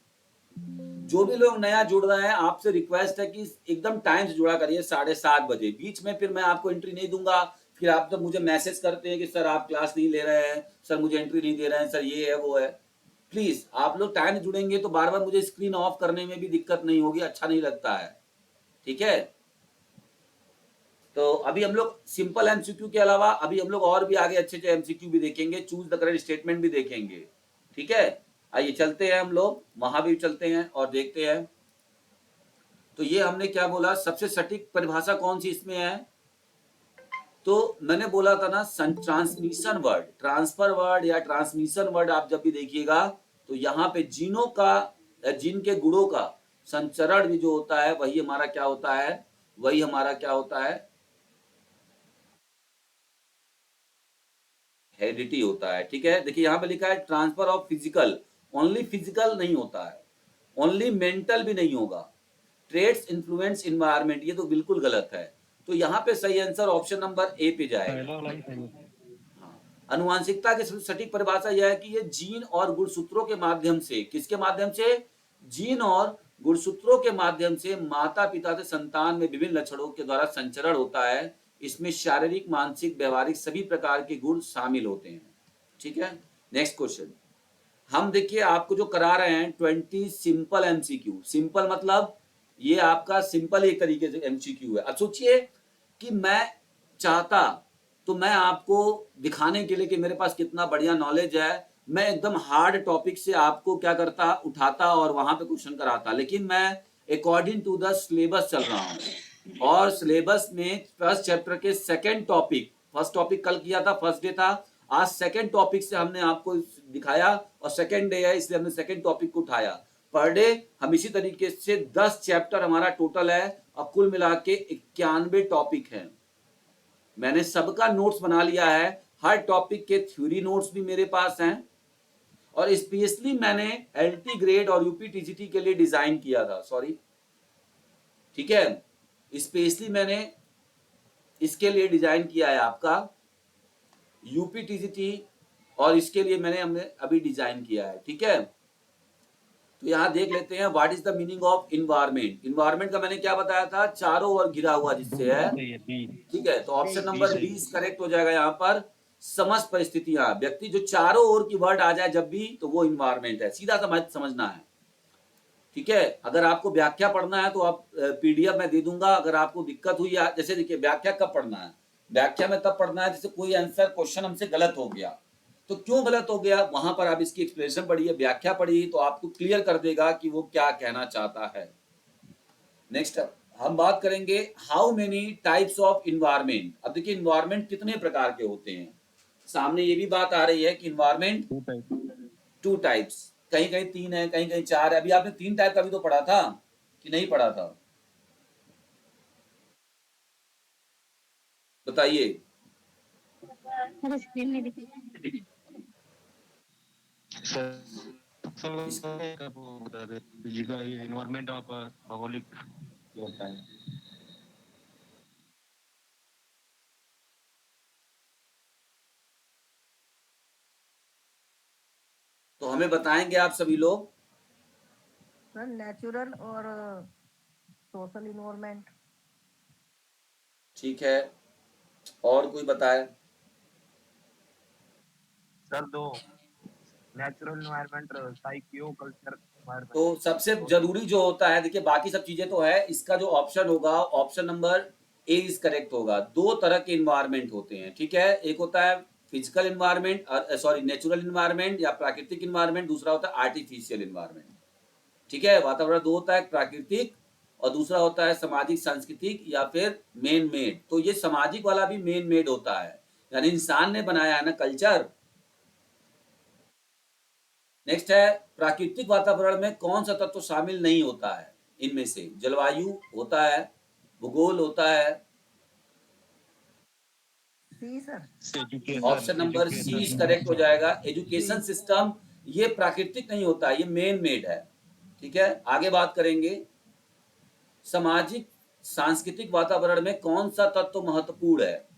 जो भी लोग नया जुड़ रहे हैं आपसे रिक्वेस्ट है कि एकदम टाइम से जुड़ा करिए, 7:30 बजे। बीच में फिर मैं आपको एंट्री नहीं दूंगा, फिर आप जब मुझे मैसेज करते हैं कि सर आप क्लास नहीं ले रहे हैं, सर मुझे एंट्री नहीं दे रहे हैं, सर ये है वो है। प्लीज आप लोग टाइम जुड़ेंगे तो बार बार मुझे स्क्रीन ऑफ करने में भी दिक्कत नहीं होगी, अच्छा नहीं लगता है, ठीक है। तो अभी हम लोग सिंपल एमसीक्यू के अलावा अभी हम लोग और भी आगे अच्छे अच्छे एमसीक्यू भी देखेंगे, चूज द करेक्ट स्टेटमेंट भी देखेंगे, ठीक है। आइए चलते हैं, हम लोग वहां भी चलते हैं और देखते हैं। तो ये हमने क्या बोला, सबसे सटीक परिभाषा कौन सी इसमें है। तो मैंने बोला था ना, ट्रांसमिशन वर्ड, ट्रांसफर वर्ड या ट्रांसमिशन वर्ड आप जब भी देखिएगा तो यहाँ पे जीनों का, जीन के गुणों का संचरण भी जो होता है वही हमारा क्या होता है, वही हमारा क्या होता है, हेरिडिटी होता है, ठीक है। देखिए यहाँ पे लिखा है transfer of physical, only physical नहीं होता है, ओनली मेंटल भी नहीं होगा, ट्रेड्स इन्फ्लुएंस इन्वायरमेंट, ये तो बिल्कुल गलत है। तो यहाँ पे सही आंसर ऑप्शन नंबर ए पे जाएगा। हाँ, अनुवांशिकता की सटीक परिभाषा यह है कि ये जीन और गुणसूत्रों के माध्यम से, किसके माध्यम से, जीन और गुणसूत्रों के माध्यम से माता पिता से संतान में विभिन्न लक्षणों के द्वारा संचरण होता है। इसमें शारीरिक, मानसिक, व्यवहारिक सभी प्रकार के गुण शामिल होते हैं, ठीक है। नेक्स्ट क्वेश्चन हम देखिए, आपको जो करा रहे हैं 20 सिंपल एमसीक्यू। सिंपल मतलब ये आपका सिंपल एक तरीके से एमसीक्यू है। अब सोचिए कि मैं चाहता तो मैं आपको दिखाने के लिए कि मेरे पास कितना बढ़िया नॉलेज है, मैं एकदम हार्ड टॉपिक से आपको क्या करता, उठाता और वहां पे क्वेश्चन कराता, लेकिन मैं अकॉर्डिंग टू द सिलेबस चल रहा हूँ। और सिलेबस में फर्स्ट चैप्टर के सेकंड टॉपिक, फर्स्ट टॉपिक कल किया था, फर्स्ट डे था, आज सेकंड टॉपिक से हमने आपको दिखाया और सेकंड डे है इसलिए हमने सेकंड टॉपिक को उठाया। पर डे हम इसी तरीके से 10 चैप्टर हमारा टोटल है और कुल मिला के 91 टॉपिक है। मैंने सबका नोट्स बना लिया है, हर टॉपिक के थ्योरी नोट्स भी मेरे पास हैं और स्पेशली मैंने एलटी ग्रेड और यूपी टीजीटी के लिए डिजाइन किया था, सॉरी, ठीक है, स्पेशली मैंने इसके लिए डिजाइन किया है आपका यूपी टीजीटी, और इसके लिए हमने अभी डिजाइन किया है, ठीक है। तो यहाँ देख लेते हैं what is the meaning of environment. Environment का मैंने क्या बताया था, चारों ओर घिरा हुआ जिससे है, ठीक है। तो ऑप्शन नंबर 20 करेक्ट हो जाएगा यहाँ पर। समस्त परिस्थितियां, व्यक्ति जो चारों ओर की वर्ड आ जाए जब भी, तो वो इन्वायरमेंट है, सीधा समझना है, ठीक है। अगर आपको व्याख्या पढ़ना है तो आप पीडीएफ में दे दूंगा। अगर आपको दिक्कत हुई, जैसे देखिए व्याख्या कब पढ़ना है, व्याख्या में तब पढ़ना है जैसे कोई आंसर क्वेश्चन हमसे गलत हो गया, तो क्यों गलत हो गया वहां पर आप इसकी एक्सप्लेनेशन पढ़िए, व्याख्या पढ़िए, तो आपको क्लियर कर देगा कि वो क्या कहना चाहता है। नेक्स्ट हम बात करेंगे how many types of environment. अब देखिए इन्वायरमेंट कितने प्रकार के होते हैं, सामने ये भी बात आ रही है कि इन्वायरमेंट 2 टाइप्स, कहीं कहीं 3 है, कहीं कहीं 4 है। अभी आपने 3 टाइप का भी तो पढ़ा था कि नहीं पढ़ा था, बताइए। स्क्रीन में दिख इन्वायरमेंट ऑफ भौगोलिक होता है। तो हमें बताएंगे आप सभी लोग। सर नेचुरल और सोशल इन्वायरमेंट। ठीक है, और कोई बताए। सर दो, नेचुरल इन्वायरमेंट, साइकियो कल्चर तो इन्वायरमेंट। सबसे जरूरी जो होता है, देखिए बाकी सब चीजें तो है, इसका जो ऑप्शन होगा option number A is correct होगा। 2 तरह के इन्वायरमेंट होते हैं, ठीक है। एक होता है physical environment, sorry natural environment या प्राकृतिक इन्वायरमेंट, दूसरा होता है आर्टिफिशियल इन्वायरमेंट, ठीक है। वातावरण 2 होता है, प्राकृतिक और दूसरा होता है सामाजिक सांस्कृतिक या फिर मेन मेड। तो ये सामाजिक वाला भी मेन मेड होता है, यानी इंसान ने बनाया है ना कल्चर। नेक्स्ट है प्राकृतिक वातावरण में कौन सा तत्व शामिल नहीं होता है, इनमें से जलवायु होता है, भूगोल होता है। C sir. Option number C is correct हो जाएगा। एजुकेशन सिस्टम ये प्राकृतिक नहीं होता है, ये मेन मेड है, ठीक है। आगे बात करेंगे सामाजिक सांस्कृतिक वातावरण में कौन सा तत्व महत्वपूर्ण है।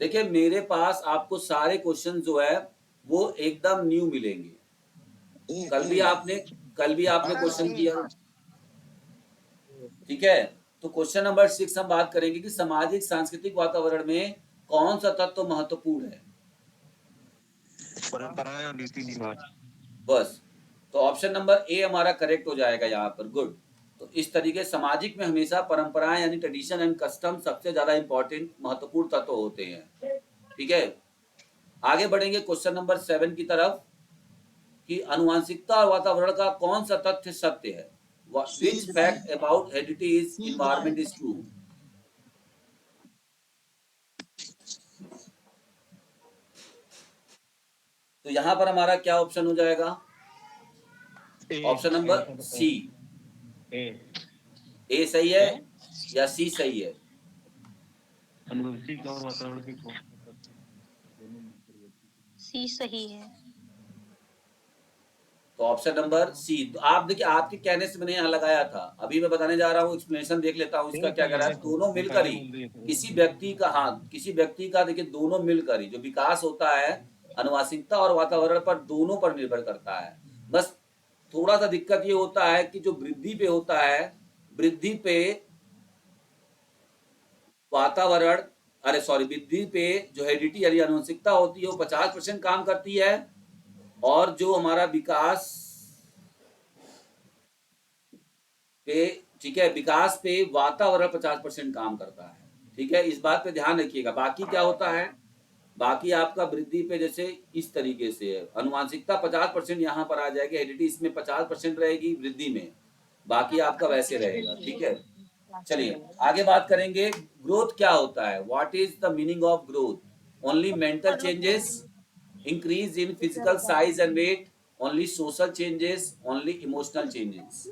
देखिए मेरे पास आपको सारे क्वेश्चन जो है वो एकदम न्यू मिलेंगे, कल भी आपने क्वेश्चन किया, ठीक है। तो क्वेश्चन नंबर 6 हम बात करेंगे कि सामाजिक सांस्कृतिक वातावरण में कौन सा तत्व महत्वपूर्ण है। परंपराएं और रीति रिवाज। बस, तो ऑप्शन नंबर ए हमारा करेक्ट हो जाएगा यहाँ पर, गुड। तो इस तरीके सामाजिक में हमेशा परंपराएं यानी ट्रेडिशन एंड कस्टम सबसे ज्यादा इंपॉर्टेंट महत्वपूर्ण तत्व होते हैं, ठीक है। आगे बढ़ेंगे क्वेश्चन नंबर 7 की तरफ कि अनुवांशिकता और वातावरण का कौन सा तथ्य सत्य है। Which fact about heredity is environment is true. तो यहाँ पर हमारा क्या ऑप्शन हो जाएगा, ऑप्शन नंबर सी। ए सही है या सी सही है। अनुवंशिक और वातावरण के सी सही है। तो ऑप्शन नंबर सी। तो आप देखिए आपके कहने से मैंने यहाँ लगाया था, अभी मैं बताने जा रहा हूँ, एक्सप्लेनेशन देख लेता हूँ इसका क्या कह रहा है। दोनों मिलकर ही किसी व्यक्ति का, हाँ किसी व्यक्ति का देखिए दोनों मिलकर ही जो विकास होता है अनुवांशिकता और वातावरण पर दोनों पर निर्भर करता है। बस थोड़ा सा दिक्कत ये होता है कि जो वृद्धि पे होता है, वृद्धि पे वातावरण, अरे सॉरी, वृद्धि पे जो हेरिडिटी यानी अनुवंशिकता होती है वो 50% काम करती है, और जो हमारा विकास पे, ठीक है, विकास पे वातावरण 50% काम करता है, ठीक है। इस बात पे ध्यान रखिएगा। बाकी क्या होता है, बाकी आपका वृद्धि पे जैसे इस तरीके से है, अनुवांशिकता 50% यहाँ पर आ जाएगी, हेरिडिटी इसमें 50% रहेगी वृद्धि में, बाकी आपका वैसे रहेगा, ठीक है। चलिए आगे बात करेंगे ग्रोथ क्या होता है। What is the meaning of growth. Only mental changes, increase in physical size and weight, only social changes, only emotional changes.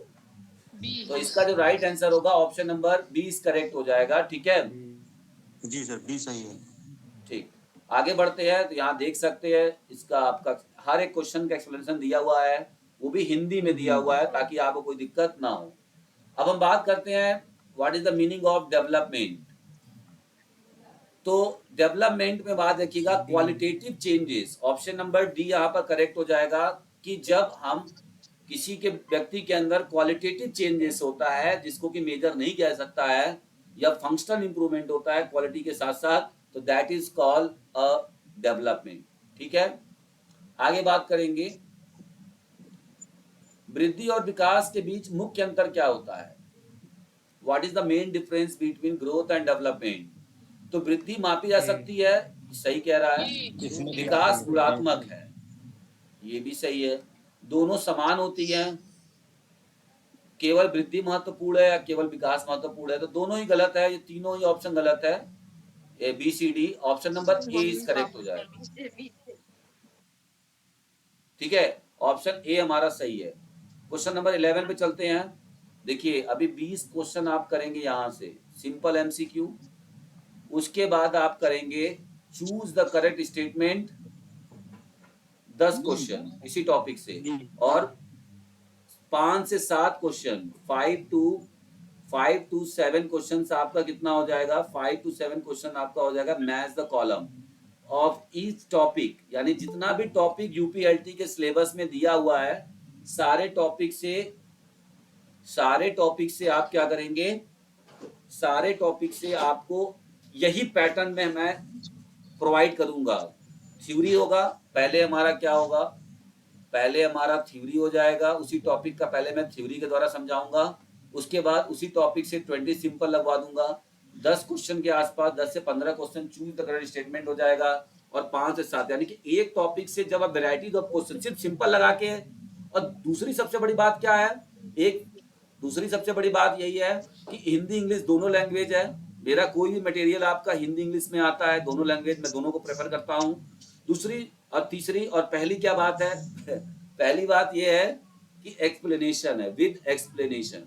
तो इसका जो राइट आंसर होगा ऑप्शन नंबर 20 करेक्ट हो जाएगा, ठीक है। जी सर, बी सही है। ठीक, आगे बढ़ते हैं तो यहाँ देख सकते हैं इसका आपका हर एक क्वेश्चन का एक्सप्लेनेशन दिया हुआ है, वो भी हिंदी में दिया हुआ है ताकि आपको कोई दिक्कत ना हो। अब हम बात करते हैं what is the meaning of development. तो डेवलपमेंट में बात रखिएगा qualitative changes, option number D यहाँ पर करेक्ट हो जाएगा कि जब हम किसी के व्यक्ति के अंदर क्वालिटेटिव चेंजेस होता है जिसको कि मेजर नहीं किया जा सकता है या फंक्शनल इंप्रूवमेंट होता है क्वालिटी के साथ साथ, तो that is called a development. ठीक है, आगे बात करेंगे वृद्धि और विकास के बीच मुख्य अंतर क्या होता है। What is the main difference between growth and development. तो वृद्धि मापी जा सकती है, सही कह रहा है, विकास गुणात्मक है, ये भी सही है। दोनों समान होती हैं, केवल वृद्धि महत्वपूर्ण है या केवल विकास महत्वपूर्ण है, तो दोनों ही गलत है, ये तीनों ही ऑप्शन गलत है। A B C D, option number A is correct हो जाएगा। ठीक है, ऑप्शन ए हमारा सही है। क्वेश्चन नंबर 11 पे चलते हैं। देखिए अभी 20 क्वेश्चन आप करेंगे यहाँ से सिंपल एमसीक्यू, उसके बाद आप करेंगे choose the correct statement, 10 question इसी टॉपिक से, और 5 से 7 क्वेश्चन, 5 to 7 क्वेश्चन आपका कितना हो जाएगा, 5 to 7 क्वेश्चन आपका हो जाएगा match the column of each topic, यानी जितना भी टॉपिक यूपीएलटी के सिलेबस में दिया हुआ है सारे टॉपिक से आप क्या करेंगे, सारे टॉपिक से आपको यही पैटर्न में मैं प्रोवाइड करूंगा। थ्योरी होगा, पहले हमारा क्या होगा, पहले हमारा थ्योरी हो जाएगा, उसी टॉपिक का पहले मैं थ्योरी के द्वारा समझाऊंगा, उसके बाद उसी टॉपिक से 20 सिंपल लगवा दूंगा, 10 क्वेश्चन के आसपास 10 से 15 question choose the correct statement हो जाएगा, और 5 से 7, यानी कि एक टॉपिक से जब आप वेराइटी ऑफ क्वेश्चन सिर्फ सिंपल लगा के। और दूसरी सबसे बड़ी बात क्या है, दूसरी सबसे बड़ी बात यही है कि हिंदी इंग्लिश दोनों लैंग्वेज है, मेरा कोई भी मटेरियल आपका हिंदी इंग्लिश में आता है, दोनों लैंग्वेज में दोनों को प्रेफर करता हूँ। दूसरी और तीसरी और पहली क्या बात है पहली बात यह है कि एक्सप्लेनेशन है, विद एक्सप्लेनेशन।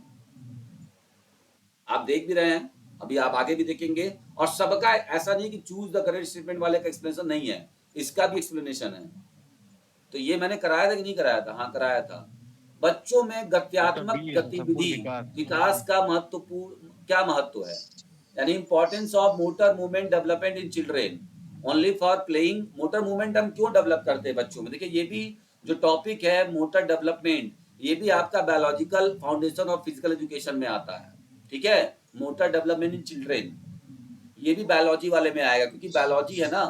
आप देख भी रहे हैं, अभी आप आगे भी देखेंगे, और सबका ऐसा नहीं कि चूज द करेक्ट स्टेटमेंट वाले का एक्सप्लेनेशन नहीं है, इसका भी एक्सप्लेनेशन है। तो ये मैंने कराया था कि नहीं कराया था, हाँ कराया था। बच्चों में गत्यात्मक गतिविधि विकास का महत्वपूर्ण क्या महत्व है, यानी importance of motor movement development in children only for playing. Motor movement हम क्यों डेवलप करते हैं बच्चों में, देखिए ये भी जो टॉपिक है मोटर डेवलपमेंट, ये भी आपका biological foundation of physical education में आता है। ठीक है, मोटर डेवलपमेंट इन चिल्ड्रेन ये भी बायोलॉजी वाले में आएगा, क्योंकि बायोलॉजी है ना।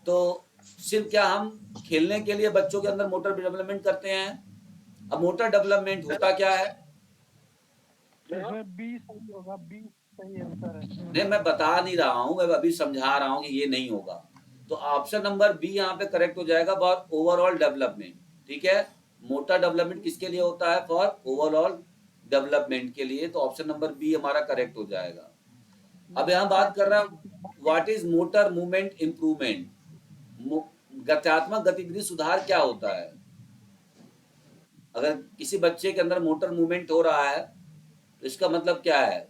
तो सिर्फ क्या हम खेलने के लिए बच्चों के अंदर मोटर डेवलपमेंट करते हैं, अब मोटर डेवलपमेंट होता क्या है, नहीं मैं बता नहीं रहा हूं, मैं अभी समझा रहा हूं कि ये नहीं होगा। तो ऑप्शन नंबर बी यहाँ पे करेक्ट हो जाएगा फॉर ओवरऑल डेवलपमेंट। ठीक है, मोटर डेवलपमेंट किसके लिए होता है, फॉर ओवरऑल डेवलपमेंट के लिए, तो ऑप्शन नंबर बी हमारा करेक्ट हो जाएगा। अब यहाँ बात कर रहा हूँ what is motor movement improvement, गत्यात्मक गतिविधि सुधार क्या होता है। अगर किसी बच्चे के अंदर मोटर मूवमेंट हो रहा है तो इसका मतलब क्या है,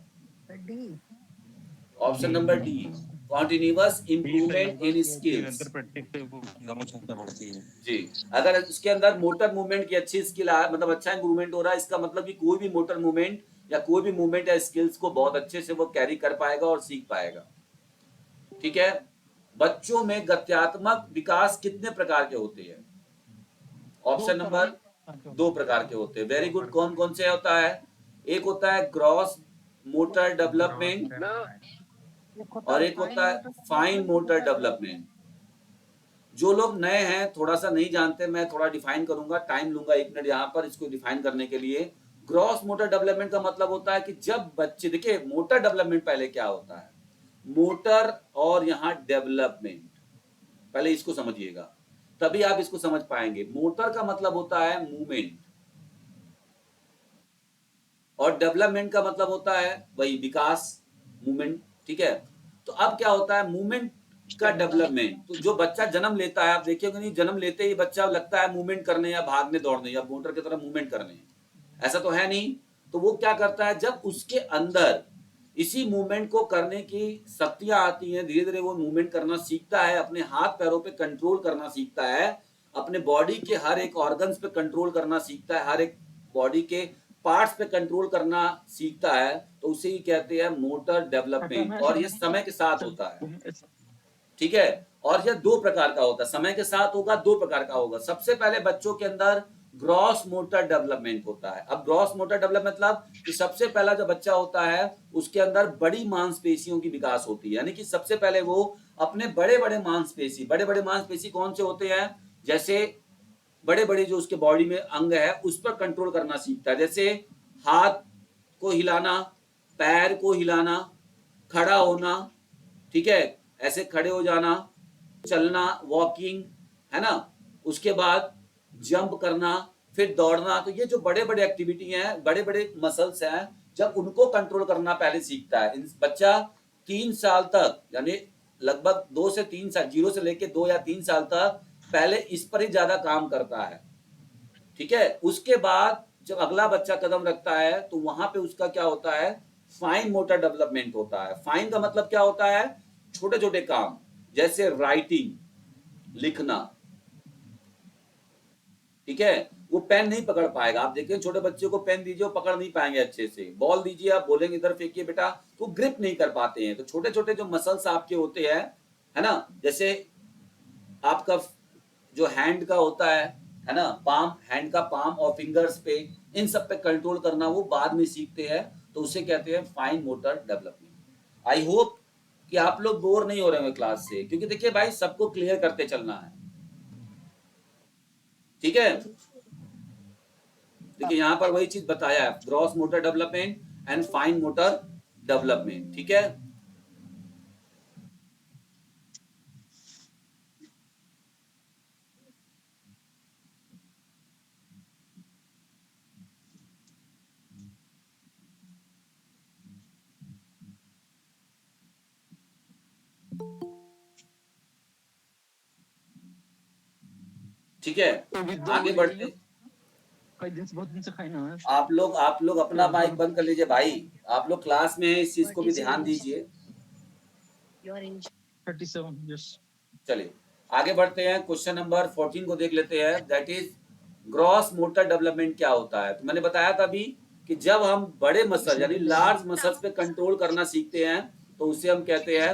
option number D, continuous improvement in skills. जी, अगर उसके अंदर मोटर मूवमेंट की अच्छी स्किल है, मतलब अच्छा इंप्रूवमेंट हो रहा है, इसका मतलब कि कोई भी मोटर मूवमेंट या कोई भी मूवमेंट या स्किल्स को बहुत अच्छे से वो कैरी कर पाएगा और सीख पाएगा। ठीक है, बच्चों में गत्यात्मक विकास कितने प्रकार के होते हैं, ऑप्शन नंबर 2 प्रकार के होते हैं। वेरी गुड, कौन कौन से होता है, एक होता है ग्रॉस मोटर डेवलपमेंट और एक होता है फाइन मोटर डेवलपमेंट। जो लोग नए हैं, थोड़ा सा नहीं जानते, मैं थोड़ा डिफाइन करूंगा, टाइम लूंगा 1 मिनट यहाँ पर इसको डिफाइन करने के लिए। ग्रॉस मोटर डेवलपमेंट का मतलब होता है कि जब बच्चे, देखिए मोटर डेवलपमेंट पहले क्या होता है, मोटर और यहाँ डेवलपमेंट, पहले इसको समझिएगा तभी आप इसको समझ पाएंगे। मोटर का मतलब होता है मूवमेंट और डेवलपमेंट का मतलब होता है वही विकास, मूवमेंट। ठीक है, तो अब क्या होता है मूवमेंट का डेवलपमेंट, तो जो बच्चा जन्म लेता है, आप देखिएगा नहीं जन्म लेते ही बच्चा लगता है मूवमेंट करने या भागने दौड़ने या मोटर की तरह मूवमेंट करने, ऐसा तो है नहीं। तो वो क्या करता है, जब उसके अंदर इसी मूवमेंट को करने की शक्तियां आती हैं, धीरे धीरे वो मूवमेंट करना सीखता है, अपने हाथ पैरों पे कंट्रोल करना सीखता है, अपने बॉडी के हर एक ऑर्गन्स पे कंट्रोल करना सीखता है, हर एक बॉडी के पार्ट्स पे कंट्रोल करना सीखता है, तो उसे ही कहते हैं मोटर डेवलपमेंट। और ये समय के साथ होता है, ठीक है। और यह दो प्रकार का होता है, समय के साथ होगा, दो प्रकार का होगा। सबसे पहले बच्चों के अंदर ग्रॉस मोटर डेवलपमेंट होता है। अब ग्रॉस मोटर डेवलपमेंट मतलब कि सबसे पहला जो बच्चा होता है उसके अंदर बड़ी मांसपेशियों की विकास होती है, यानी कि सबसे पहले वो अपने बड़े बड़े मांसपेशी कौन से होते हैं, जैसे बड़े बड़े जो उसके बॉडी में अंग है उस पर कंट्रोल करना सीखता है, जैसे हाथ को हिलाना, पैर को हिलाना, खड़ा होना, ठीक है, ऐसे खड़े हो जाना, चलना, वॉकिंग, है ना, उसके बाद जंप करना, फिर दौड़ना। तो ये जो बड़े बड़े एक्टिविटी हैं, बड़े बड़े मसल्स हैं, जब उनको कंट्रोल करना पहले सीखता है बच्चा 3 साल तक, यानी लगभग 2 से 3 साल, 0 से लेके 2 या 3 साल तक पहले इस पर ही ज्यादा काम करता है, ठीक है। उसके बाद जब अगला बच्चा कदम रखता है तो वहां पे उसका क्या होता है, फाइन मोटर डेवलपमेंट होता है। फाइन का मतलब क्या होता है, छोटे छोटे काम, जैसे राइटिंग, लिखना, ठीक है। वो पेन नहीं पकड़ पाएगा, आप देखें छोटे बच्चे को पेन दीजिए वो पकड़ नहीं पाएंगे अच्छे से, बॉल दीजिए आप बोलेंगे इधर फेंकिए बेटा, तो ग्रिप नहीं कर पाते हैं। तो छोटे छोटे जो मसल्स आपके होते हैं, है ना, जैसे आपका जो हैंड का होता है ना, पाम, हैंड का पाम और फिंगर्स पे, इन सब पे कंट्रोल करना वो बाद में सीखते हैं, तो उसे कहते हैं fine motor development. I hope कि आप लोग बोर नहीं हो रहे होंगे क्लास से, क्योंकि देखिए भाई सबको क्लियर करते चलना है, ठीक है। देखिए यहाँ पर वही चीज बताया है, gross motor development and fine motor development, ठीक है। ठीक है, आगे बढ़ते। आप लोग अपना माइक बंद कर लीजिए भाई, आप लोग क्लास में हैं, इस चीज को भी ध्यान दीजिए। चलिए आगे बढ़ते हैं, क्वेश्चन नंबर 14 को देख लेते हैं, that is gross motor development क्या होता है। तो मैंने बताया था अभी कि जब हम बड़े मसल यानी लार्ज मसल्स पे कंट्रोल करना सीखते हैं तो उसे हम कहते हैं,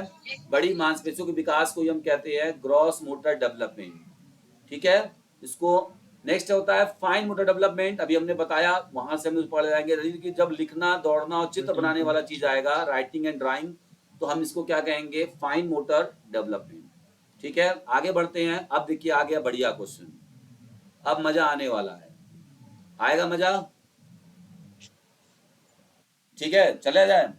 बड़ी मांसपेशियों के विकास को हम कहते हैं ग्रॉस मोटर डेवलपमेंट, ठीक है। इसको नेक्स्ट होता है फाइन मोटर डेवलपमेंट, अभी हमने बताया, वहां से हम पढ़ जाएंगे कि जब लिखना, दौड़ना और चित्र बनाने वाला चीज आएगा, राइटिंग एंड ड्राइंग, तो हम इसको क्या कहेंगे, फाइन मोटर डेवलपमेंट, ठीक है। आगे बढ़ते हैं, अब देखिए आ गया बढ़िया क्वेश्चन, अब मजा आने वाला है, आएगा मजा, ठीक है, चले जाए।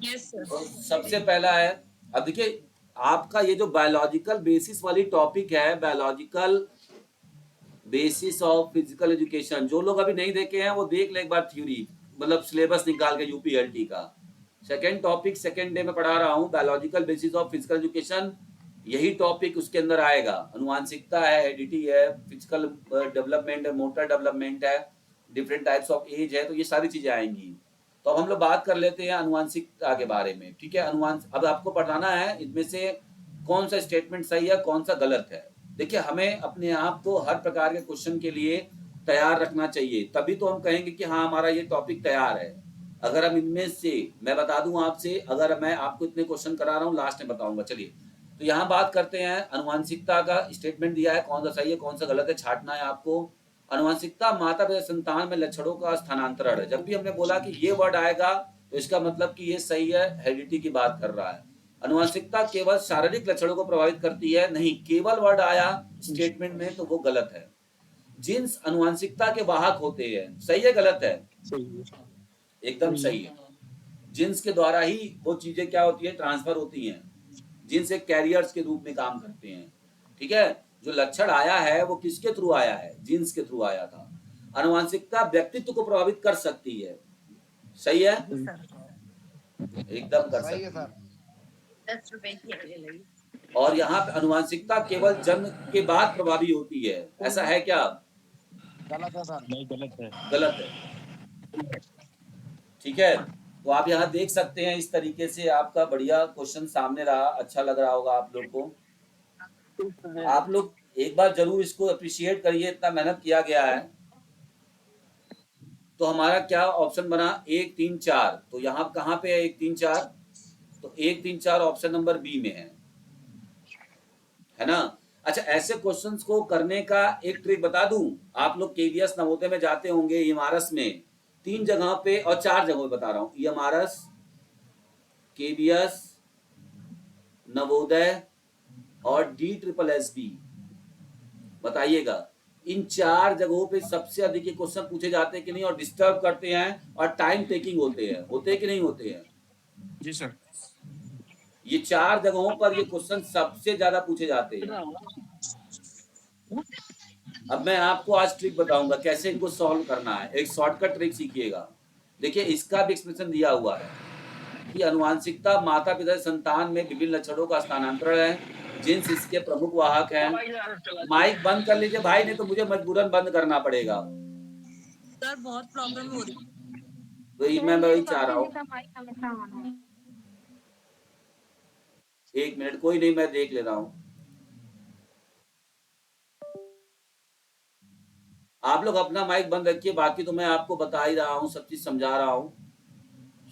Yes sir. तो सबसे पहला है, अब देखिए आपका ये जो बायोलॉजिकल बेसिस वाली टॉपिक है, biological basis of physical education, जो लोग अभी नहीं देखे हैं वो देख ले एक बार, थ्योरी मतलब सिलेबस निकाल के यूपीएलटी का सेकंड टॉपिक, सेकंड डे में पढ़ा रहा हूँ, biological basis of physical education, यही टॉपिक उसके अंदर आएगा। अनुवांशिकता है, हेरिडिटी है, फिजिकल डेवलपमेंट है, मोटर डेवलपमेंट है, डिफरेंट टाइप्स ऑफ एज है, तो ये सारी चीजें आएंगी। तो अब हम लोग बात कर लेते हैं अनुवांशिकता के बारे में, ठीक है। अब आपको पढ़ाना है इनमें से कौन सा स्टेटमेंट सही है, कौन सा गलत है। देखिए हमें अपने आप को हर प्रकार के क्वेश्चन के लिए तैयार रखना चाहिए, तभी तो हम कहेंगे कि हाँ हमारा ये टॉपिक तैयार है। अगर हम इनमें से, मैं बता दूं आपसे, अगर मैं आपको इतने क्वेश्चन करा रहा हूँ, लास्ट में बताऊंगा। चलिए तो यहाँ बात करते हैं, अनुवांशिकता का स्टेटमेंट दिया है, कौन सा सही है कौन सा गलत है, छांटना है आपको। अनुवांशिकता माता पिता संतान में लक्षणों का स्थानांतरण है। जब भी हमने बोला कि ये वर्ड आएगा तो इसका मतलब कि ये सही है, हेरिडिटी की बात कर रहा है। अनुवांशिकता केवल शारीरिक लक्षणों को प्रभावित करती है, नहीं, केवल वर्ड आया स्टेटमेंट में तो वो गलत है। जीन्स अनुवांशिकता के वाहक होते हैं, सही है गलत है, एकदम सही है। जीन्स के द्वारा ही वो चीजें क्या होती है, ट्रांसफर होती हैं, जीन्स एक कैरियर्स के रूप में काम करते हैं, ठीक है। जो लक्षण आया है वो किसके थ्रू आया है, जीन्स के थ्रू आया था। अनुवांशिकता व्यक्तित्व को प्रभावित कर सकती है, सही है, एकदम कर सकती है। और यहाँ पे अनुवांशिकता केवल जन्म के बाद प्रभावी होती है, ऐसा है क्या, गलत है सर। नहीं, गलत है। गलत है, ठीक है। तो आप यहाँ देख सकते हैं इस तरीके से आपका बढ़िया क्वेश्चन सामने रहा, अच्छा लग रहा होगा आप लोग को। आप लोग एक बार जरूर इसको अप्रिशिएट करिए, इतना मेहनत किया गया है। तो हमारा क्या ऑप्शन बना, 1 3 4, तो यहाँ कहाँ पे है 1 3 4, तो 1 3 4 ऑप्शन नंबर बी में है ना। अच्छा, ऐसे क्वेश्चंस को करने का एक ट्रिक बता दूं, आप लोग केवीएस नवोदय में जाते होंगे, ईएमआरएस में 3 जगह पे और 4 जगह बता रहा हूँ, ईएमआरएस, केवीएस, नवोदय और DSSB, बताइएगा इन 4 जगहों पे सबसे अधिक ये क्वेश्चन पूछे जाते हैं कि नहीं, और डिस्टर्ब करते हैं और टाइम टेकिंग होते हैं कि नहीं होते हैं? जी सर। ये 4 जगहों पर ये क्वेश्चन सबसे ज्यादा पूछे जाते हैं। अब मैं आपको आज ट्रिक बताऊंगा कैसे इनको सॉल्व करना है, एक शॉर्टकट ट्रिक सीखिएगा। देखिए इसका भी एक्सप्रेशन दिया हुआ है कि अनुवांशिकता माता पिता से संतान में विभिन्न लक्षणों का स्थानांतरण है, जीन्स इसके प्रमुख वाहक हैं। माइक बंद कर लीजिए भाई, नहीं तो मुझे मजबूरन बंद करना पड़ेगा। सर बहुत प्रॉब्लम हो रही वही मैं वही चाह रहा हूँ। एक मिनट, कोई नहीं, मैं देख ले रहा हूँ। आप लोग अपना माइक बंद रखिए, बाकी तो मैं आपको बता ही रहा हूँ, सब चीज समझा रहा हूँ,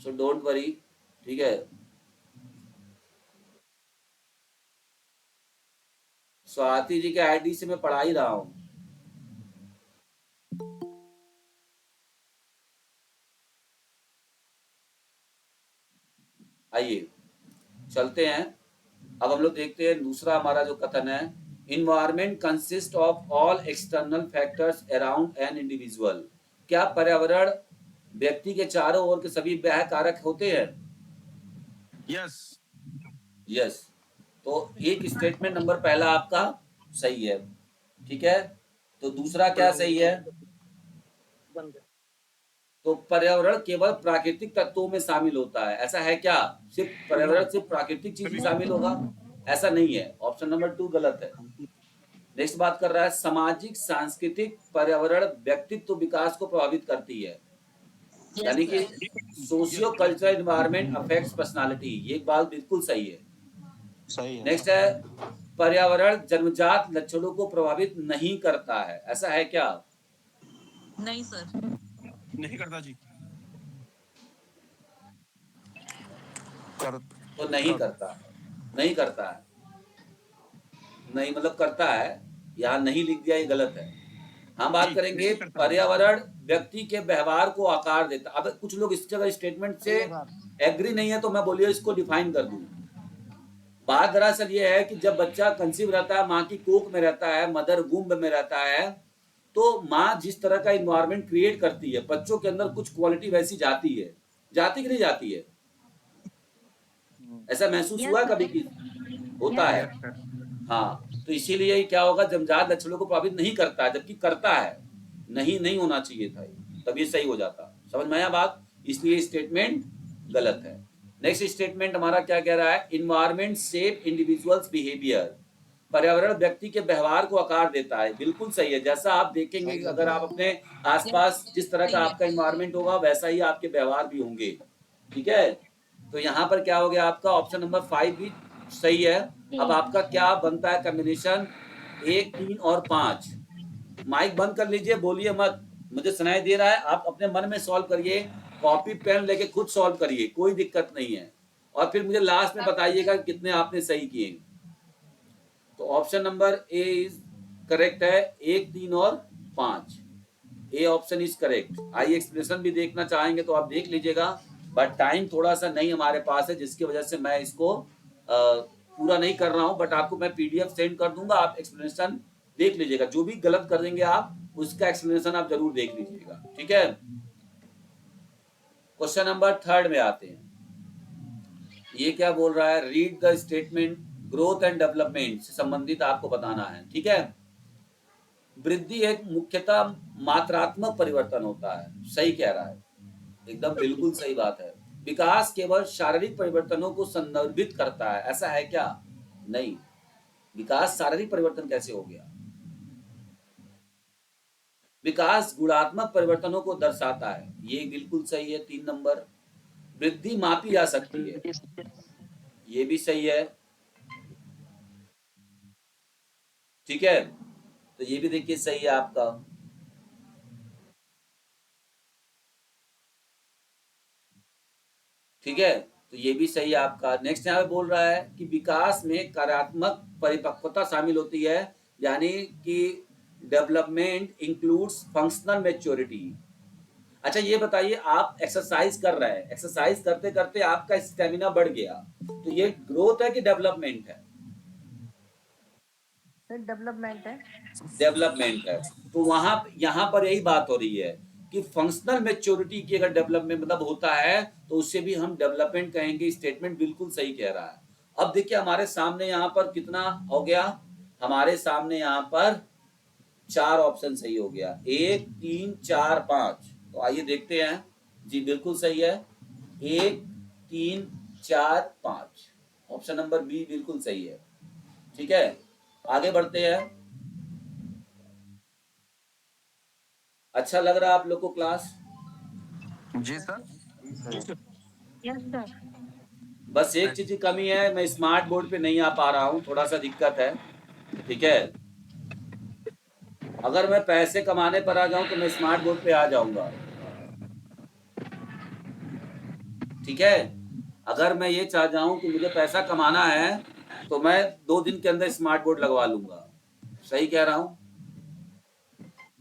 सो डोंट वरी, ठीक है। स्वाति जी के आईडी से मैं पढ़ा ही रहा हूँ। आइए चलते हैं, अब हम लोग देखते हैं दूसरा हमारा जो कथन है, environment consist of all external factors around an individual. क्या पर्यावरण व्यक्ति के चारों ओर के सभी बाह्य कारक होते हैं? यस। यस। तो एक स्टेटमेंट नंबर पहला आपका सही है, ठीक है। तो दूसरा क्या सही है? तो पर्यावरण केवल प्राकृतिक तत्वों में शामिल होता है, ऐसा है क्या? सिर्फ पर्यावरण सिर्फ प्राकृतिक चीज में शामिल होगा, ऐसा नहीं है। ऑप्शन नंबर 2 गलत है। नेक्स्ट बात कर रहा है, सामाजिक सांस्कृतिक पर्यावरण व्यक्तित्व विकास को प्रभावित करती है, यानी कि socio cultural environment affects personality, ये बात बिल्कुल सही है। सही है। नेक्स्ट है, पर्यावरण जन्मजात लक्षणों को प्रभावित नहीं करता है, ऐसा है क्या? नहीं सर। नहीं करता जी। तो नहीं करता, नहीं करता है, नहीं मतलब करता है, यहाँ नहीं लिख दिया, ये गलत है। हम बात करेंगे पर्यावरण व्यक्ति के व्यवहार को आकार देता। अब कुछ लोग इस जगह स्टेटमेंट से एग्री नहीं है, तो मैं बोलिए इसको डिफाइन कर दूं। बात दरअसल ये है कि जब बच्चा कंसीव रहता है, माँ की कोख में रहता है, मदर वूम्ब में रहता है, तो माँ जिस तरह का इन्वायरमेंट क्रिएट करती है, बच्चों के अंदर कुछ क्वालिटी वैसी जाती है, जाती कि नहीं जाती है? ऐसा महसूस हुआ है कभी कि होता है? हाँ, तो इसीलिए क्या होगा, जन्मजात लक्षणों को प्रभावित नहीं करता है, जबकि करता है। नहीं होना चाहिए था, तब ये सही हो जाता। समझ में आया बात? इसलिए स्टेटमेंट गलत है। नेक्स्ट स्टेटमेंट हमारा क्या कह रहा है, इन्वायरमेंट शेप इंडिविजुअल्स बिहेवियर, पर्यावरण व्यक्ति के व्यवहार को आकार देता है, बिल्कुल सही है। जैसा आप देखेंगे, अगर आप अपने आसपास जिस तरह का आपका इन्वायरमेंट होगा, वैसा ही आपके व्यवहार भी होंगे, ठीक है। तो यहाँ पर क्या हो गया, आपका ऑप्शन नंबर 5 भी सही है। अब आपका क्या बनता है कॉम्बिनेशन, 1 3 और 5। माइक बंद कर लीजिए, बोलिए मत, मुझे सुनाई दे रहा है, आप अपने मन में सॉल्व करिए, कॉपी पेन लेके खुद सॉल्व करिए, कोई दिक्कत नहीं है, और फिर मुझे लास्ट में बताइएगा कितने आपने सही किए। तो option number A is correct है, 1 3 और 5, ए ऑप्शन इज करेक्ट। आइए एक्सप्लेनेशन भी देखना चाहेंगे तो आप देख लीजिएगा, बट टाइम थोड़ा सा नहीं हमारे पास है, जिसकी वजह से मैं इसको पूरा नहीं कर रहा हूं, बट आपको मैं पीडीएफ सेंड कर दूंगा, आप एक्सप्लेनेशन देख लीजिएगा। जो भी गलत कर देंगे आप, उसका एक्सप्लेनेशन आप जरूर देख लीजिएगा, ठीक है। क्वेश्चन नंबर 3 में आते हैं। ये क्या बोल रहा है, read the statement, growth and development से संबंधित आपको बताना है, ठीक है। वृद्धि एक मुख्यतः मात्रात्मक परिवर्तन होता है, सही कह रहा है, एकदम बिल्कुल सही बात है। विकास केवल शारीरिक परिवर्तनों को संदर्भित करता है, ऐसा है क्या? नहीं, विकास शारीरिक परिवर्तन कैसे हो गया? विकास गुणात्मक परिवर्तनों को दर्शाता है, ये बिल्कुल सही है, 3 नंबर। वृद्धि मापी जा सकती है, ये भी सही है। ठीक है, तो ये भी देखिए सही है आपका। ठीक है, तो ये भी सही है आपका। नेक्स्ट यहाँ पे बोल रहा है कि विकास में कार्यात्मक परिपक्वता शामिल होती है, यानी कि डेवलपमेंट इंक्लूड्स फंक्शनल मैच्योरिटी। अच्छा ये बताइए, आप एक्सरसाइज कर रहे हैं, एक्सरसाइज करते करते आपका स्टेमिना बढ़ गया, तो ये ग्रोथ है कि डेवलपमेंट है? सर डेवलपमेंट है। डेवलपमेंट है। तो वहां यहाँ पर यही बात हो रही है कि फंक्शनल मैच्योरिटी की अगर डेवलपमेंट मतलब होता है तो उससे भी हम डेवलपमेंट कहेंगे। स्टेटमेंट बिल्कुल सही कह रहा है। अब देखिए हमारे सामने यहाँ पर कितना हो गया, हमारे सामने यहाँ पर 4 ऑप्शन सही हो गया, 1 3 4 5। तो आइए देखते हैं। जी बिल्कुल सही है, 1 3 4 5, ऑप्शन नंबर बी बिल्कुल सही है। ठीक है, आगे बढ़ते हैं। अच्छा लग रहा है आप लोग को क्लास? जी सर। जी सर। Yes sir. बस एक चीज की कमी है, मैं स्मार्ट बोर्ड पे नहीं आ पा रहा हूँ, थोड़ा सा दिक्कत है। ठीक है, अगर मैं पैसे कमाने पर आ जाऊं तो मैं स्मार्ट बोर्ड पे आ जाऊंगा। ठीक है, अगर मैं ये चाह जाऊं कि मुझे पैसा कमाना है तो मैं 2 दिन के अंदर स्मार्ट बोर्ड लगवा लूंगा। सही कह रहा हूँ?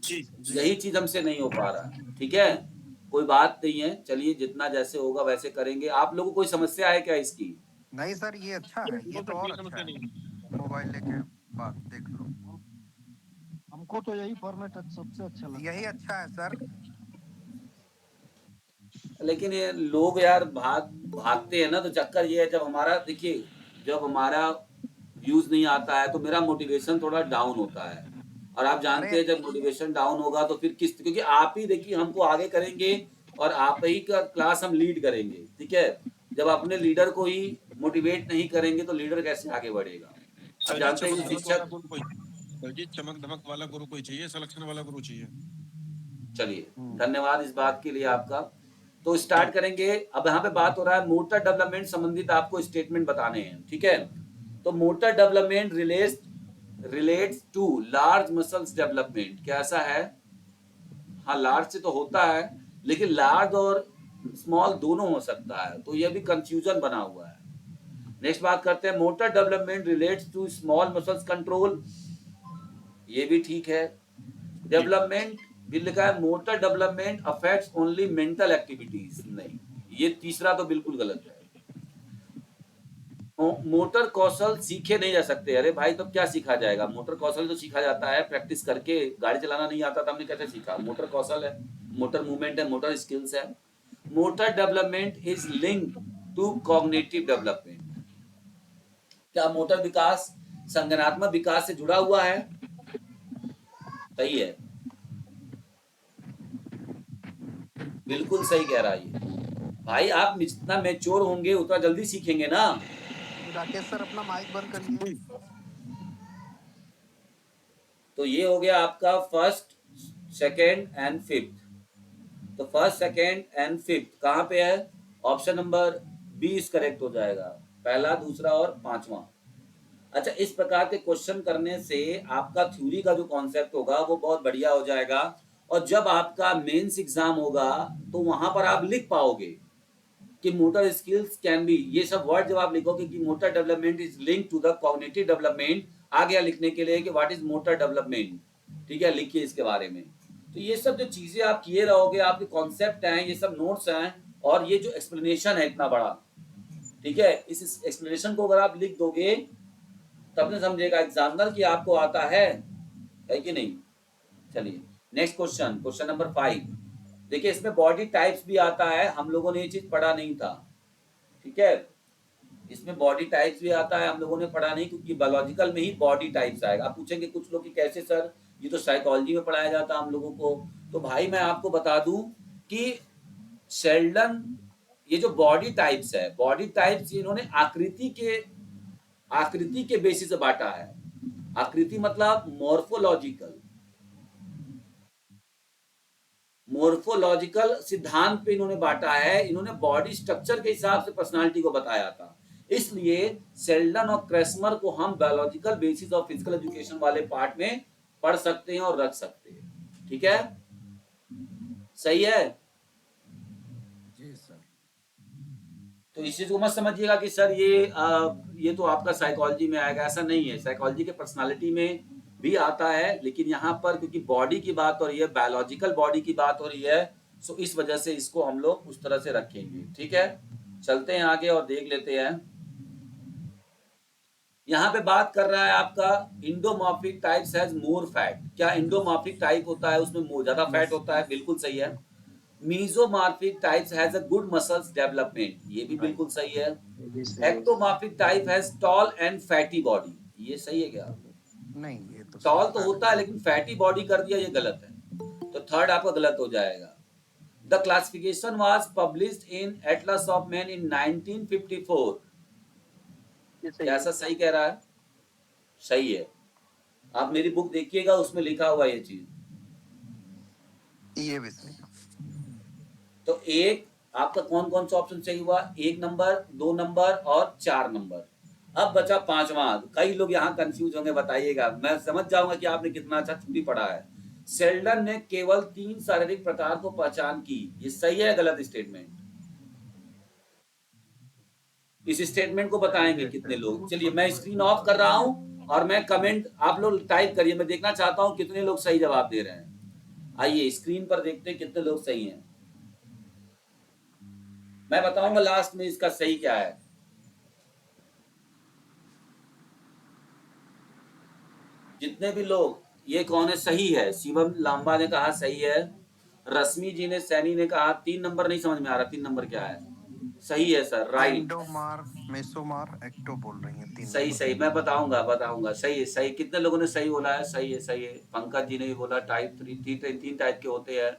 जी जी। यही चीज हमसे नहीं हो पा रहा। ठीक है, कोई बात नहीं है, चलिए जितना जैसे होगा वैसे करेंगे। आप लोगों को कोई समस्या है क्या इसकी? नहीं सर, ये अच्छा है, ये नो तो सर, और कोई अच्छा समस्या है। नहीं। मोबाइल लेके बात देख लो, हमको तो यही फॉर्मेट सबसे अच्छा लगता यही है। अच्छा है सर। लेकिन ये लोग यार भागते हैं ना, तो चक्कर ये है, जब हमारा देखिए, जब हमारा व्यूज नहीं आता है तो मेरा मोटिवेशन थोड़ा डाउन होता है। और आप जानते अरे हैं जब मोटिवेशन डाउन होगा तो फिर किस, क्योंकि आप ही देखिए हमको आगे करेंगे और आप ही का क्लास हम लीड करेंगे। ठीक है, जब अपने लीडर को ही मोटिवेट नहीं करेंगे तो लीडर कैसे आगे बढ़ेगा? आप सर जी, जानते हैं चमक कि धमक वाला शिक्षक। गुरु कोई, सर जी चमक धमक वाला गुरु कोई चाहिए, सिलेक्शन वाला गुरु चाहिए। चलिए, धन्यवाद इस बात के लिए आपका। तो जी स्टार्ट करेंगे। अब यहाँ पे बात हो रहा है मोटर डेवलपमेंट संबंधित आपको स्टेटमेंट बताने हैं। ठीक है, तो motor development relates to large muscles development. क्या ऐसा है? हाँ, लार्ज से तो होता है, लेकिन लार्ज और स्मॉल दोनों हो सकता है, तो यह भी कंफ्यूजन बना हुआ है। नेक्स्ट बात करते हैं, motor development relates to small muscles control. ये भी ठीक है। जी। डेवलपमेंट भी लिखा है, motor development affects only mental activities. नहीं, ये तीसरा तो बिल्कुल गलत है। मोटर कौशल सीखे नहीं जा सकते। अरे भाई, तो क्या सीखा जाएगा? मोटर कौशल तो सीखा जाता है प्रैक्टिस करके। गाड़ी चलाना नहीं आता था, हमने कैसे सीखा? मोटर कौशल है, मोटर मूवमेंट है, मोटर स्किल्स है। Motor development is linked to cognitive development. क्या मोटर विकास संज्ञानात्मक विकास से जुड़ा हुआ है? सही है, बिल्कुल सही कह रहा है ये। भाई आप जितना मेच्योर होंगे उतना जल्दी सीखेंगे ना। राकेश सर अपना माइक बंद करिए। तो ये हो गया आपका फर्स्ट, सेकंड एंड फिफ्थ। तो फर्स्ट, सेकंड एंड फिफ्थ कहाँ पे है? Option number B is correct हो जाएगा, पहला, दूसरा और पांचवा। अच्छा, इस प्रकार के क्वेश्चन करने से आपका थ्योरी का जो कॉन्सेप्ट होगा वो बहुत बढ़िया हो जाएगा। और जब आपका मेंस एग्जाम होगा तो वहां पर आप लिख पाओगे कि मोटर स्किल्स कैन बी, ये सब वर्ड जब आप लिखोगे कि motor development is link to the cognitive development, आ गया लिखने के लिए कि व्हाट इज मोटर डेवलपमेंट। ठीक है, लिखिए इसके बारे में। तो ये सब जो चीजें आप किए रहोगे, आपके कॉन्सेप्ट हैं, ये सब नोट्स हैं, और ये जो एक्सप्लेनेशन है इतना बड़ा, ठीक है, इस एक्सप्लेनेशन को अगर आप लिख दोगे तब न समझेगा एग्जामिनर कि आपको आता है कि नहीं। चलिए नेक्स्ट क्वेश्चन, क्वेश्चन नंबर 5। देखिए इसमें बॉडी टाइप्स भी आता है, हम लोगों ने ये चीज पढ़ा नहीं था। ठीक है, इसमें बॉडी टाइप्स भी आता है, हम लोगों ने पढ़ा नहीं, क्योंकि बायोलॉजिकल में ही बॉडी टाइप्स आएगा। आप पूछेंगे कुछ लोग कि कैसे सर, ये तो साइकोलॉजी में पढ़ाया जाता हम लोगों को। तो भाई मैं आपको बता दूं कि शेल्डन, ये जो बॉडी टाइप्स है, बॉडी टाइप्स इन्होंने आकृति के बेसिस से बांटा है। आकृति मतलब मॉर्फोलॉजिकल। मोर्फोलॉजिकल सिद्धांत पे इन्होंने बांटा है, इन्होंने बॉडी स्ट्रक्चर के हिसाब से पर्सनालिटी को बताया था। इसलिए सेल्डन और क्रेसमर को हम biological basis of physical education वाले पार्ट में पढ़ सकते हैं और रख सकते हैं। ठीक है, सही है। जी सर। तो इस चीज को मत समझिएगा कि सर ये तो आपका साइकोलॉजी में आएगा, ऐसा नहीं है। साइकोलॉजी के पर्सनालिटी में भी आता है, लेकिन यहाँ पर क्योंकि बॉडी की बात हो रही है, बायोलॉजिकल बॉडी की बात हो रही है, सो इस वजह से इसको हम लोग उस तरह से रखेंगे। ठीक है, चलते हैं आगे और देख लेते हैं। यहाँ पे बात कर रहा है आपका इंडोमॉर्फिक टाइप्स हैज मोर फैट। क्या इंडोमॉर्फिक टाइप होता है उसमें ज्यादा फैट होता है? बिल्कुल सही है। Mesomorphic types has a good muscles development, ये भी बिल्कुल सही है। Ectomorphic type has tall and fatty body, ये सही है क्या? नहीं, ये तो टॉल तो होता है लेकिन फैटी बॉडी कर दिया, ये गलत है। तो थर्ड आपका गलत हो जाएगा। The classification was published in Atlas of man in 1954। कैसा सही कह रहा है? सही है। आप मेरी बुक देखिएगा, उसमें लिखा हुआ ये चीज। ये भी सही है। तो एक आपका कौन कौन सा ऑप्शन सही हुआ? 1 नंबर, 2 नंबर और 4 नंबर। अब बचा 5वां। कई लोग यहाँ कंफ्यूज होंगे, बताइएगा, मैं समझ जाऊंगा कि आपने कितना अच्छा थ्योरी पढ़ा है। सेल्डन ने केवल 3 शारीरिक प्रकार को पहचान की, ये सही है गलत स्टेटमेंट? इस स्टेटमेंट को बताएंगे कितने लोग। चलिए मैं स्क्रीन ऑफ कर रहा हूं और मैं कमेंट आप लोग टाइप करिए, मैं देखना चाहता हूं कितने लोग सही जवाब दे रहे हैं। आइए स्क्रीन पर देखते हैं कितने लोग सही हैं। मैं बताऊंगा लास्ट में इसका सही क्या है। जितने भी लोग, ये कौन है? सही है। शिवम लांबा ने कहा सही है। रश्मि जी ने, सैनी ने कहा 3 नंबर नहीं समझ में आ रहा, 3 नंबर क्या है? सही है सर, राइट। एंडोमार्फ, मेसोमार्फ, एक्टो बोल रही हैं 3 सही सही, मैं बताऊंगा। सही है, सही। कितने लोगों ने सही बोला है? सही है, सही है। पंकज जी ने भी बोला टाइप 3, 3 टाइप के होते हैं।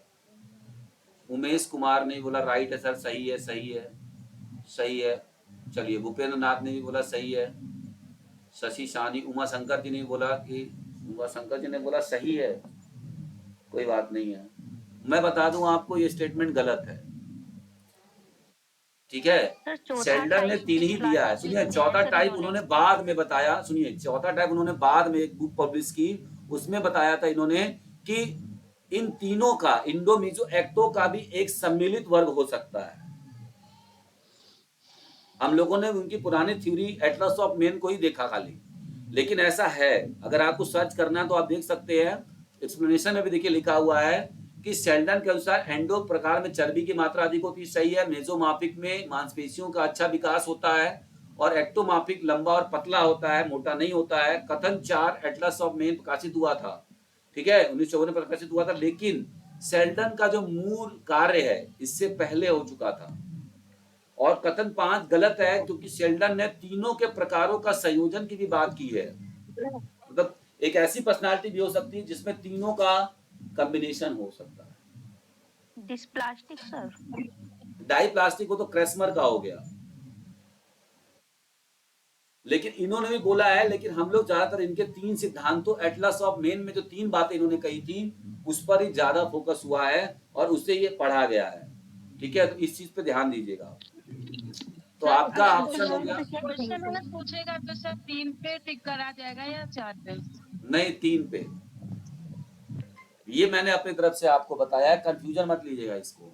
उमेश कुमार ने बोला राइट है सर, सही है, सही है, सही है। चलिए भूपेंद्र नाथ ने भी बोला सही है। शशि शानी, उमा शंकर जी ने बोला कि, उमा शंकर जी ने बोला सही है, कोई बात नहीं है। मैं बता दूं आपको, ये स्टेटमेंट गलत है। ठीक है, सेल्डन ने 3 ही दिया है। सुनिए, चौथा टाइप उन्होंने बाद में बताया। सुनिए, चौथा टाइप उन्होंने बाद में एक बुक पब्लिश की, उसमें बताया था इन्होंने कि इन तीनों का, इंडो, मीजो, एक्टो का भी एक सम्मिलित वर्ग हो सकता है। हम लोगों ने उनकी पुरानी थ्योरी एटलस ऑफ मेन को ही देखा खाली, लेकिन ऐसा है। अगर आपको सर्च करना है तो आप देख सकते हैं, एक्सप्लेनेशन में भी देखिए लिखा हुआ है कि सेल्डन के अनुसार एंडो प्रकार में चर्बी की मात्रा अधिक होती है, सही है। मेसोमार्फिक में मांसपेशियों का अच्छा विकास होता है, और एक्टोमार्फिक लंबा और पतला होता है, मोटा नहीं होता है। कथन 4 एटलस ऑफ मेन प्रकाशित हुआ था, ठीक है, 1954 में प्रकाशित हुआ था, लेकिन सेल्डन का जो मूल कार्य है इससे पहले हो चुका था। और कथन 5 गलत है, क्योंकि शेल्डन ने तीनों के प्रकारों का संयोजन की भी बात की है। मतलब एक ऐसी पर्सनालिटी भी हो सकती है जिसमें तीनों का कॉम्बिनेशन हो सकता है। डिस्प्लास्टिक सर, डाइप्लास्टिक हो तो क्रेसमर का हो गया, लेकिन इन्होंने भी बोला है। लेकिन हम लोग ज्यादातर इनके 3 सिद्धांतों, एटलस ऑफ मेन में जो 3 बातें इन्होंने कही थी उस पर ही ज्यादा फोकस हुआ है और उससे ये पढ़ा गया है। ठीक है, तो इस चीज पे ध्यान दीजिएगा। तो आपका ऑप्शन हो गया, क्वेश्चन में पूछेगा तो सर 3 पे टिक करा जाएगा या 4 पे? नहीं 3 पे। ये मैंने अपनी तरफ से आपको बताया है, कंफ्यूजन मत लीजिएगा इसको।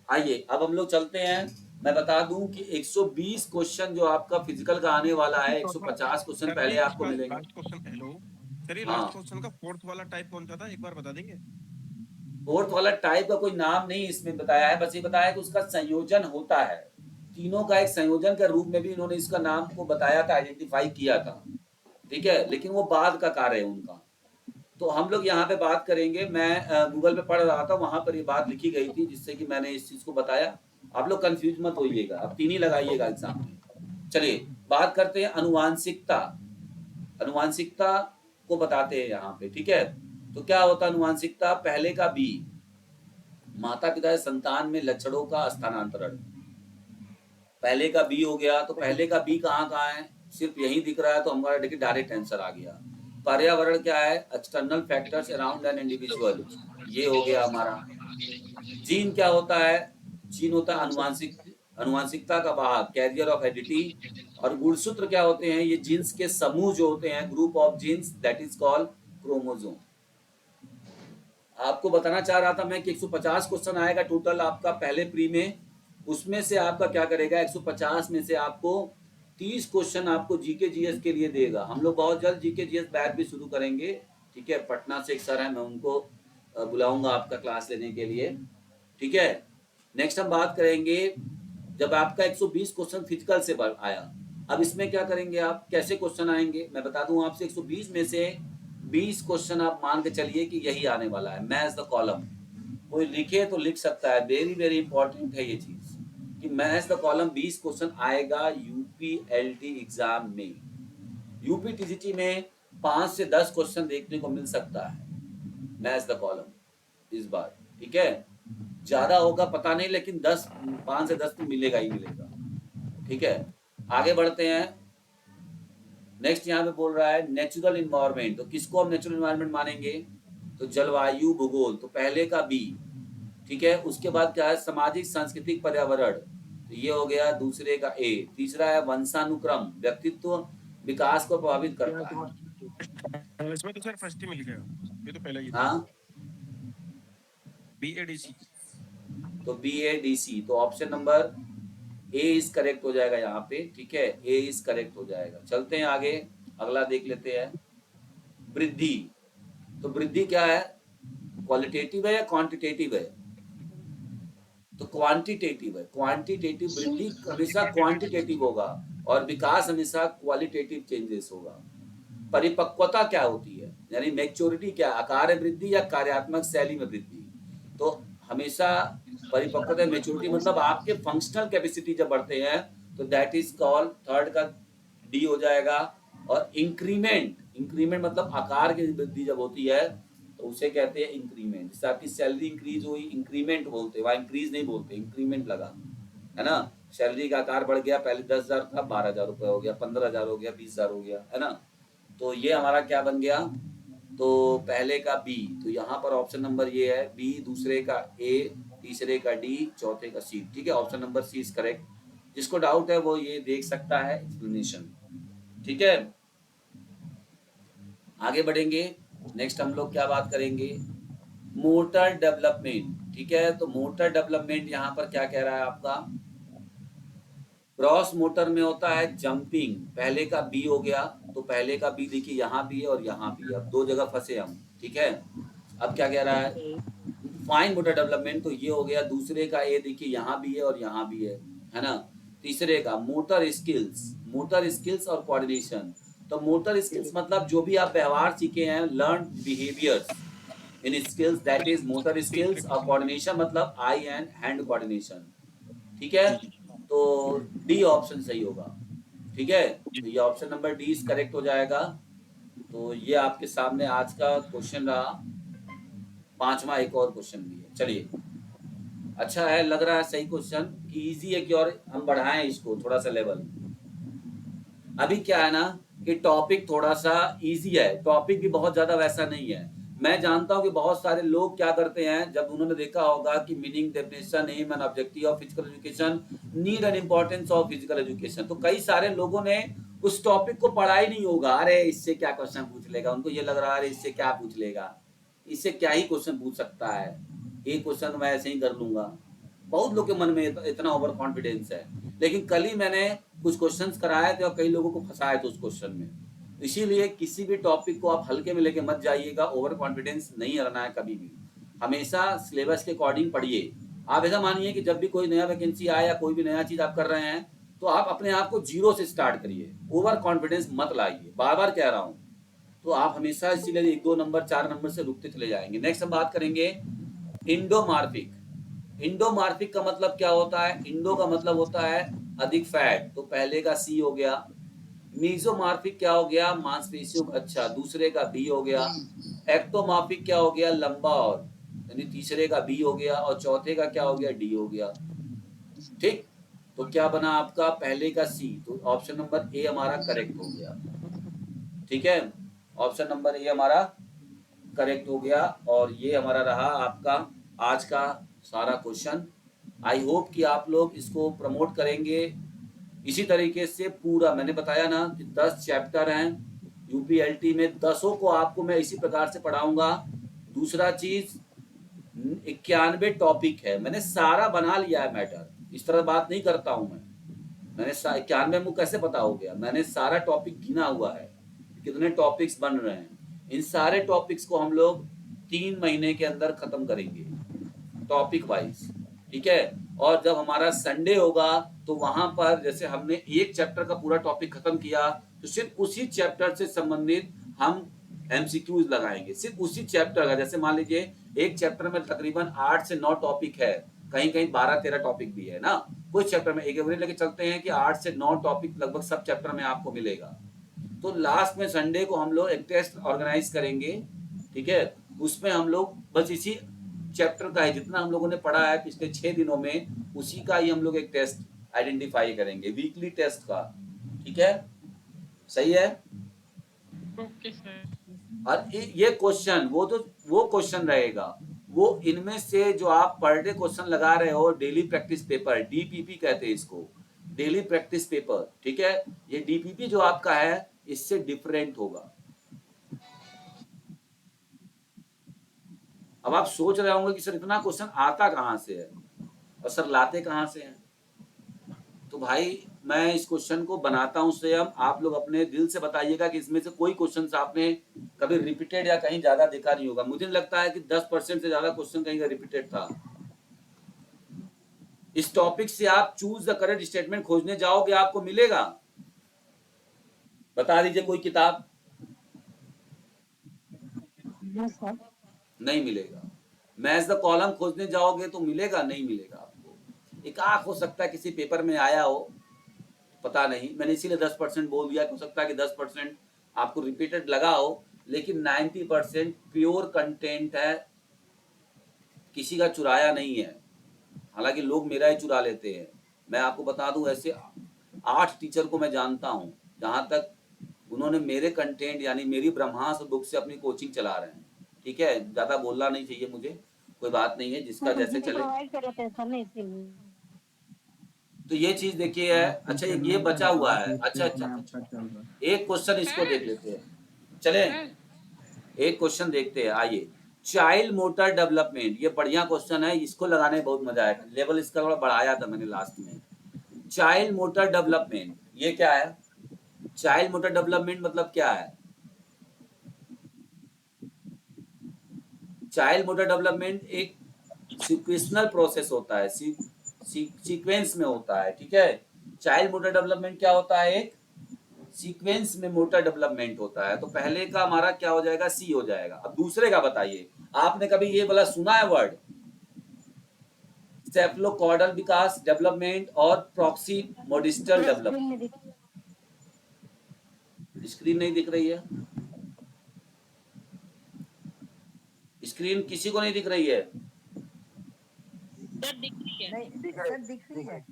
आइए अब हम लोग चलते हैं। मैं बता दूं कि 120 क्वेश्चन जो आपका फिजिकल का आने वाला है, 150 क्वेश्चन पहले आपको मिलेंगे। लास्ट क्वेश्चन, हेलो सर, ये हाँ। लास्ट क्वेश्चन का फोर्थ वाला टाइप कौन सा था, एक बार बता देंगे? फोर्थ वाला टाइप का कोई नाम नहीं इसमें बताया है, बस ये बताया कि उसका संयोजन होता है, तीनों का एक संयोजन के रूप में भी इन्होंने इसका नाम को बताया था, आइडेंटिफाई किया था। ठीक है, लेकिन वो बाद का कार्य है उनका। तो हम लोग यहाँ पे बात करेंगे। मैं गूगल पे पढ़ रहा था, वहां पर ये बात लिखी गई थी, जिससे कि मैंने इस चीज को बताया। आप लोग कंफ्यूज मत होइएगा, अब 3 ही लगाइएगा एग्जाम में। चलिए बात करते हैं अनुवांशिकता। अनुवांशिकता को बताते हैं यहाँ पे, ठीक है। तो क्या होता है अनुवांशिकता? पहले का बी, माता पिता से संतान में लक्षणों का स्थानांतरण। पहले का बी हो गया, तो पहले का बी कहाँ है? सिर्फ यही दिख रहा है, तो हमारा देखिए डायरेक्ट आंसर आ गया। पर्यावरण क्या है? External factors around an individual. ये हो गया हमारा। जीन क्या होता है? जीन होता है अनुवांशिकता का वाहक, कैरियर ऑफ हेरिडिटी। और गुणसूत्र क्या होते हैं? ये जीन्स के समूह जो होते हैं, group of genes, that is called chromosome. आपको बताना चाह रहा था मैं कि 150 क्वेश्चन आएगा टोटल आपका पहले प्री में। उसमें से आपका क्या करेगा, 150 में से आपको 30 क्वेश्चन आपको जीके जीएस के लिए देगा। हम लोग बहुत जल्द जीके जीएस बैच भी शुरू करेंगे, ठीक है। पटना से एक सर है, मैं उनको बुलाऊंगा आपका क्लास लेने के लिए, ठीक है। नेक्स्ट हम बात करेंगे, जब आपका 120 क्वेश्चन फिजिकल से आया, अब इसमें क्या करेंगे आप, कैसे क्वेश्चन आएंगे मैं बता दूं आपसे। 120 में से 20 क्वेश्चन आप मान के चलिए कि यही आने वाला है, मैच द कॉलम। कोई लिखे तो लिख सकता है, वेरी वेरी इंपॉर्टेंट है ये चीज कि मैच द कॉलम 20 क्वेश्चन आएगा यूपीएलटी एग्जाम में। यूपी टीजीटी में 5 से 10 क्वेश्चन देखने को मिल सकता है मैच द कॉलम इस बार, ठीक है। ज्यादा होगा पता नहीं, लेकिन 5 से 10 तो मिलेगा ही मिलेगा, ठीक है। आगे बढ़ते हैं। नेक्स्ट यहाँ पे बोल रहा है नेचुरल इन्वायरमेंट, तो किसको हम नेचुरल इन्वायरमेंट मानेंगे? तो जलवायु भूगोल, तो पहले का बी, ठीक है। उसके बाद क्या है, सामाजिक सांस्कृतिक पर्यावरण, तो ये हो गया दूसरे का ए। तीसरा है वंशानुक्रम, व्यक्तित्व विकास को प्रभावित करता है। इसमें तो सर फर्स्ट ही मिल गया, ये तो पहले ही था। हाँ, BADC। तो BADC, तो option number A is correct हो जाएगा यहाँ पे, ठीक है। ए इज करेक्ट हो जाएगा। चलते हैं आगे, अगला देख लेते हैं। वृद्धि, तो वृद्धि क्या है, क्वालिटेटिव है या क्वांटिटेटिव है? तो क्वांटिटेटिव है। क्वांटिटेटिव वृद्धि हमेशा क्वांटिटेटिव होगा और विकास हमेशा क्वालिटेटिव चेंजेस होगा। परिपक्वता क्या होती है, यानी मैच्योरिटी क्या, आकार में वृद्धि या कार्यात्मक शैली में वृद्धि? तो हमेशा परिपक्वता मैच्योरिटी मतलब आपके फंक्शनल कैपेसिटी जब बढ़ते हैं तो दैट इज कॉल्ड, थर्ड का डी हो जाएगा। और इंक्रीमेंट, इंक्रीमेंट मतलब आकार की वृद्धि जब होती है तो उसे कहते हैं इंक्रीमेंट। जैसे आपकी सैलरी इंक्रीज हुई, इंक्रीमेंट बोलते हैं, वहाँ इंक्रीज नहीं बोलते, इंक्रीमेंट लगा, है ना। सैलरी का आकार बढ़ गया, पहले 10,000 था 12,000 रुपये हो गया, 15,000 हो गया, 20,000 हो गया, है ना। तो ये हमारा क्या बन गया, तो पहले का बी, तो यहाँ पर ऑप्शन नंबर ये है बी, दूसरे का ए, तीसरे का डी, चौथे का सी, ठीक है। Option number C is correct. जिसको डाउट है वो ये देख सकता है एक्सप्लेनेशन, ठीक है। आगे बढ़ेंगे। नेक्स्ट हम लोग क्या बात करेंगे, मोटर डेवलपमेंट, ठीक है। तो मोटर डेवलपमेंट यहाँ पर क्या कह रहा है आपका, क्रॉस मोटर में होता है जंपिंग, पहले का बी हो गया, तो पहले का बी देखिए यहाँ भी है और यहाँ भी है, अब दो जगह फंसे हम, ठीक है। अब क्या कह रहा है, फाइन मोटर डेवलपमेंट, तो ये हो गया, दूसरे का ए देखिए यहाँ भी है और यहाँ भी है ना। तीसरे का मोटर स्किल्स, मोटर स्किल्स और कोऑर्डिनेशन, तो मोटर स्किल्स मतलब जो भी आप व्यवहार सीखे हैं, learn behaviours in skills, that is motor skills. और कोऑर्डिनेशन मतलब आई एंड हैंड कोऑर्डिनेशन, ठीक है। तो डी ऑप्शन सही होगा, ठीक है। तो ये option number D is correct हो जाएगा। तो ये आपके सामने आज का क्वेश्चन रहा। पांचवा एक और क्वेश्चन भी है, चलिए। अच्छा है, लग रहा है सही क्वेश्चन कि इजी है कि और हम बढ़ाएं इसको थोड़ा सा लेवल। अभी क्या है ना कि टॉपिक थोड़ा सा इजी है, टॉपिक भी बहुत ज्यादा वैसा नहीं है। मैं जानता हूं कि बहुत सारे लोग क्या करते हैं, जब उन्होंने देखा होगा कि meaning, definition, aim and objective of physical education, need and importance of physical education, तो कई सारे लोगों ने उस टॉपिक को पढ़ा ही नहीं होगा। अरे इससे क्या क्वेश्चन पूछ लेगा, उनको ये लग रहा है अरे इससे क्या पूछ लेगा, इससे क्या ही क्वेश्चन पूछ सकता है, एक क्वेश्चन मैं ऐसे ही कर लूंगा। बहुत लोग के मन में इतना ओवर कॉन्फिडेंस है। लेकिन कल ही मैंने कुछ क्वेश्चंस कराए थे और कई लोगों को फंसाए थे उस क्वेश्चन में। इसीलिए किसी भी टॉपिक को आप हल्के में लेके मत जाइएगा, ओवर कॉन्फिडेंस नहीं रहना है कभी भी। हमेशा सिलेबस के अकॉर्डिंग पढ़िए। आप ऐसा मानिए कि जब भी कोई नया वैकेंसी आए या कोई भी नया चीज आप कर रहे हैं तो आप अपने आप को जीरो से स्टार्ट करिए, ओवर कॉन्फिडेंस मत लाइए, बार बार कह रहा हूँ। तो आप हमेशा इसीलिए 1 2 नंबर 4 नंबर से रुकते चले जाएंगे। नेक्स्ट हम बात करेंगे इंडोमार्फिक। इंडोमार्फिक का मतलब क्या होता है, इंडो का मतलब होता है अधिक फैट, तो पहले का सी हो गया। मीजोमार्फिक क्या हो गया, मांसपेशियों का, अच्छा, दूसरे का बी हो गया। एक्टोमार्फिक क्या हो गया, लंबा, और यानी तीसरे का बी हो गया, और चौथे का क्या हो गया, डी हो गया, ठीक। तो क्या बना आपका, पहले का सी, तो ऑप्शन नंबर ए हमारा करेक्ट हो गया, ठीक है। ऑप्शन नंबर ए हमारा करेक्ट हो गया और ये हमारा रहा आपका आज का सारा क्वेश्चन। आई होप कि आप लोग इसको प्रमोट करेंगे इसी तरीके से। पूरा मैंने बताया ना कि 10 चैप्टर हैं यूपीएलटी में, 10 को आपको मैं इसी प्रकार से पढ़ाऊंगा। दूसरा चीज 91 टॉपिक है, मैंने सारा बना लिया है मैटर, इस तरह बात नहीं करता हूं मैंने 91 में कैसे पता हो गया, मैंने सारा टॉपिक गिना हुआ है कितने टॉपिक्स बन रहे हैं। इन सारे टॉपिक्स को हम लोग 3 महीने के अंदर खत्म करेंगे टॉपिक वाइज, ठीक है। और जब हमारा संडे होगा तो वहां पर जैसे हमने एक चैप्टर का पूरा टॉपिक खत्म किया तो सिर्फ उसी चैप्टर से संबंधित हम एमसीक्यूज लगाएंगे, सिर्फ उसी चैप्टर का। जैसे मान लीजिए एक चैप्टर में तकरीबन 8 से 9 टॉपिक है, कहीं कहीं 12-13 टॉपिक भी है ना, कुछ चैप्टर में एक एवरेज लेके चलते हैं कि 8 से 9 टॉपिक लगभग सब चैप्टर में आपको मिलेगा। तो लास्ट में संडे को हम लोग एक टेस्ट ऑर्गेनाइज करेंगे, ठीक है। उसमें हम लोग बस इसी चैप्टर का है जितना हम लोगों ने पढ़ा है पिछले 6 दिनों में, उसी का ही हम लोग एक टेस्ट आइडेंटिफाई करेंगे, वीकली टेस्ट का, ठीक है। सही है। Okay sir. और ये क्वेश्चन वो क्वेश्चन रहेगा, वो इनमें से जो आप पर डे क्वेश्चन लगा रहे हो, डेली प्रैक्टिस पेपर, डीपीपी कहते हैं इसको, डेली प्रैक्टिस पेपर, ठीक है। ये डीपीपी जो आपका है इससे डिफरेंट होगा। अब आप सोच रहे होंगे कि सर इतना क्वेश्चन आता कहां से है और सर लाते कहां से हैं। तो भाई मैं इस क्वेश्चन को बनाता हूं स्वयं, आप लोग अपने दिल से बताइएगा कि इसमें से कोई क्वेश्चन आपने कभी रिपीटेड या कहीं ज्यादा देखा नहीं होगा। मुझे लगता है कि 10% से ज्यादा क्वेश्चन कहीं का रिपीटेड था। इस टॉपिक से आप चूज द करेक्ट स्टेटमेंट खोजने जाओगे, आपको मिलेगा? बता दीजिए कोई किताब। नहीं मिलेगा। मैच द कॉलम खोजने जाओगे तो मिलेगा? नहीं मिलेगा आपको। एक आंख हो सकता है किसी पेपर में आया हो, पता नहीं, मैंने इसीलिए 10% बोल दिया, हो सकता है कि 10% आपको रिपीटेड लगा हो, लेकिन 90% प्योर कंटेंट है, किसी का चुराया नहीं है। हालांकि लोग मेरा ही चुरा लेते हैं। मैं आपको बता दूं ऐसे 8 टीचर को मैं जानता हूं जहां तक उन्होंने मेरे कंटेंट यानी मेरी ब्रह्मास्त्र बुक से अपनी कोचिंग चला रहे हैं, ठीक है। ज्यादा बोलना नहीं चाहिए मुझे, कोई बात नहीं है, जिसका जैसे चले। तो ये चीज देखिए है। अच्छा ये बचा हुआ है। अच्छा एक क्वेश्चन इसको देख लेते हैं, चले एक क्वेश्चन देखते हैं, आइए। चाइल्ड मोटर डेवलपमेंट, ये बढ़िया क्वेश्चन है, इसको लगाने में बहुत मजा आएगा। लेवल इसका थोड़ा बढ़ाया था मैंने लास्ट में। चाइल्ड मोटर डेवलपमेंट ये क्या है? चाइल्ड मोटर डेवलपमेंट मतलब क्या है? चाइल्ड मोटर डेवलपमेंट एक सीक्वेंशनल प्रोसेस होता है, सीक्वेंस में होता है, ठीक है। चाइल्ड मोटर डेवलपमेंट क्या होता है? एक सीक्वेंस में मोटर डेवलपमेंट होता है। तो पहले का हमारा क्या हो जाएगा? सी हो जाएगा। अब दूसरे का बताइए, आपने कभी ये वाला सुना है वर्ड सेफलोकॉर्डल विकास डेवलपमेंट और प्रॉक्सीमोडिस्टल डेवलपमेंट? स्क्रीन नहीं दिख रही है? स्क्रीन किसी को नहीं दिख रही है? सर दिख रही है। नहीं सर दिख रही है।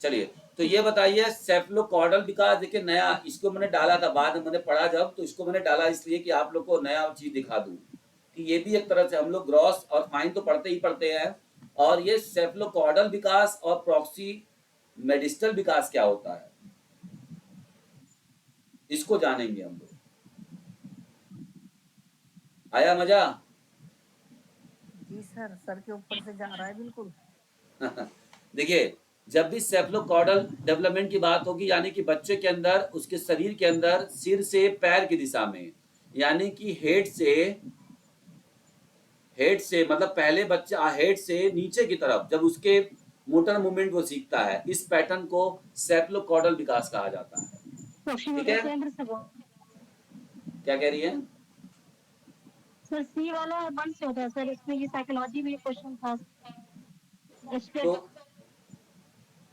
चलिए तो ये बताइए सेफलोकॉर्डल विकास, देखिए नया इसको मैंने डाला था, बाद में मैंने पढ़ा जब, तो इसको मैंने डाला इसलिए कि आप लोग को नया चीज दिखा दूं कि ये भी एक तरह से हम लोग ग्रॉस और फाइन तो पढ़ते ही पढ़ते हैं, और ये सेफलोकॉर्डल विकास और प्रॉक्सीमेडिस्टल विकास क्या होता है इसको जानेंगे हम लोग। आया मजा? जी सर के ऊपर से जा रहा है बिल्कुल। देखिए जब भी सेफलोकॉर्डल डेवलपमेंट की बात होगी, यानी कि बच्चे के अंदर, उसके शरीर के अंदर सिर से पैर की दिशा में, यानी कि हेड से मतलब पहले बच्चा हेड से नीचे की तरफ जब उसके मोटर मूवमेंट वो सीखता है, इस पैटर्न को सेफलोकॉर्डल विकास कहा जाता है, ठीक है। क्या कह रही है सर? सी वाला बंद से होता है सर, इसमें ये साइकोलॉजी में क्वेश्चन था। तो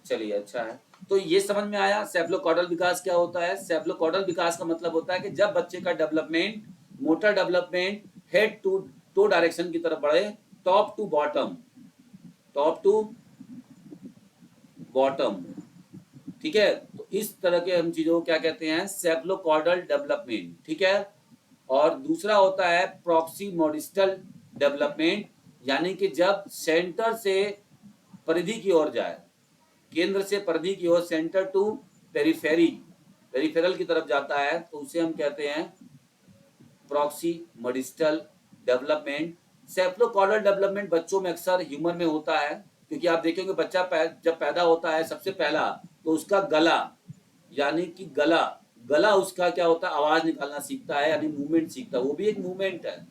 चलिए अच्छा है। तो ये समझ में आया सेफलोकॉर्डल विकास क्या होता है। सेफलोकॉर्डल विकास का मतलब होता है कि जब बच्चे का development, motor development head to toe direction की तरफ बढ़े, टॉप टू बॉटम, ठीक है। तो इस तरह के हम चीजों को क्या कहते हैं? सेफलोकॉर्डल डेवलपमेंट, ठीक है। और दूसरा होता है प्रॉक्सिमोडिस्टल डेवलपमेंट, यानी कि जब सेंटर से परिधि की ओर जाए, केंद्र से परिधि की ओर, सेंटर टू पेरिफेरी, पेरिफेरल की तरफ जाता है, तो उसे हम कहते हैं प्रॉक्सिमोडिस्टल डेवलपमेंट। सेफलोकॉर्डल डेवलपमेंट बच्चों में अक्सर ह्यूमन में होता है, क्योंकि आप देखेंगे बच्चा जब पैदा होता है सबसे पहला तो उसका गला, यानी कि गला उसका क्या होता है, आवाज निकालना सीखता है, यानी मूवमेंट सीखता है, वो भी एक मूवमेंट है,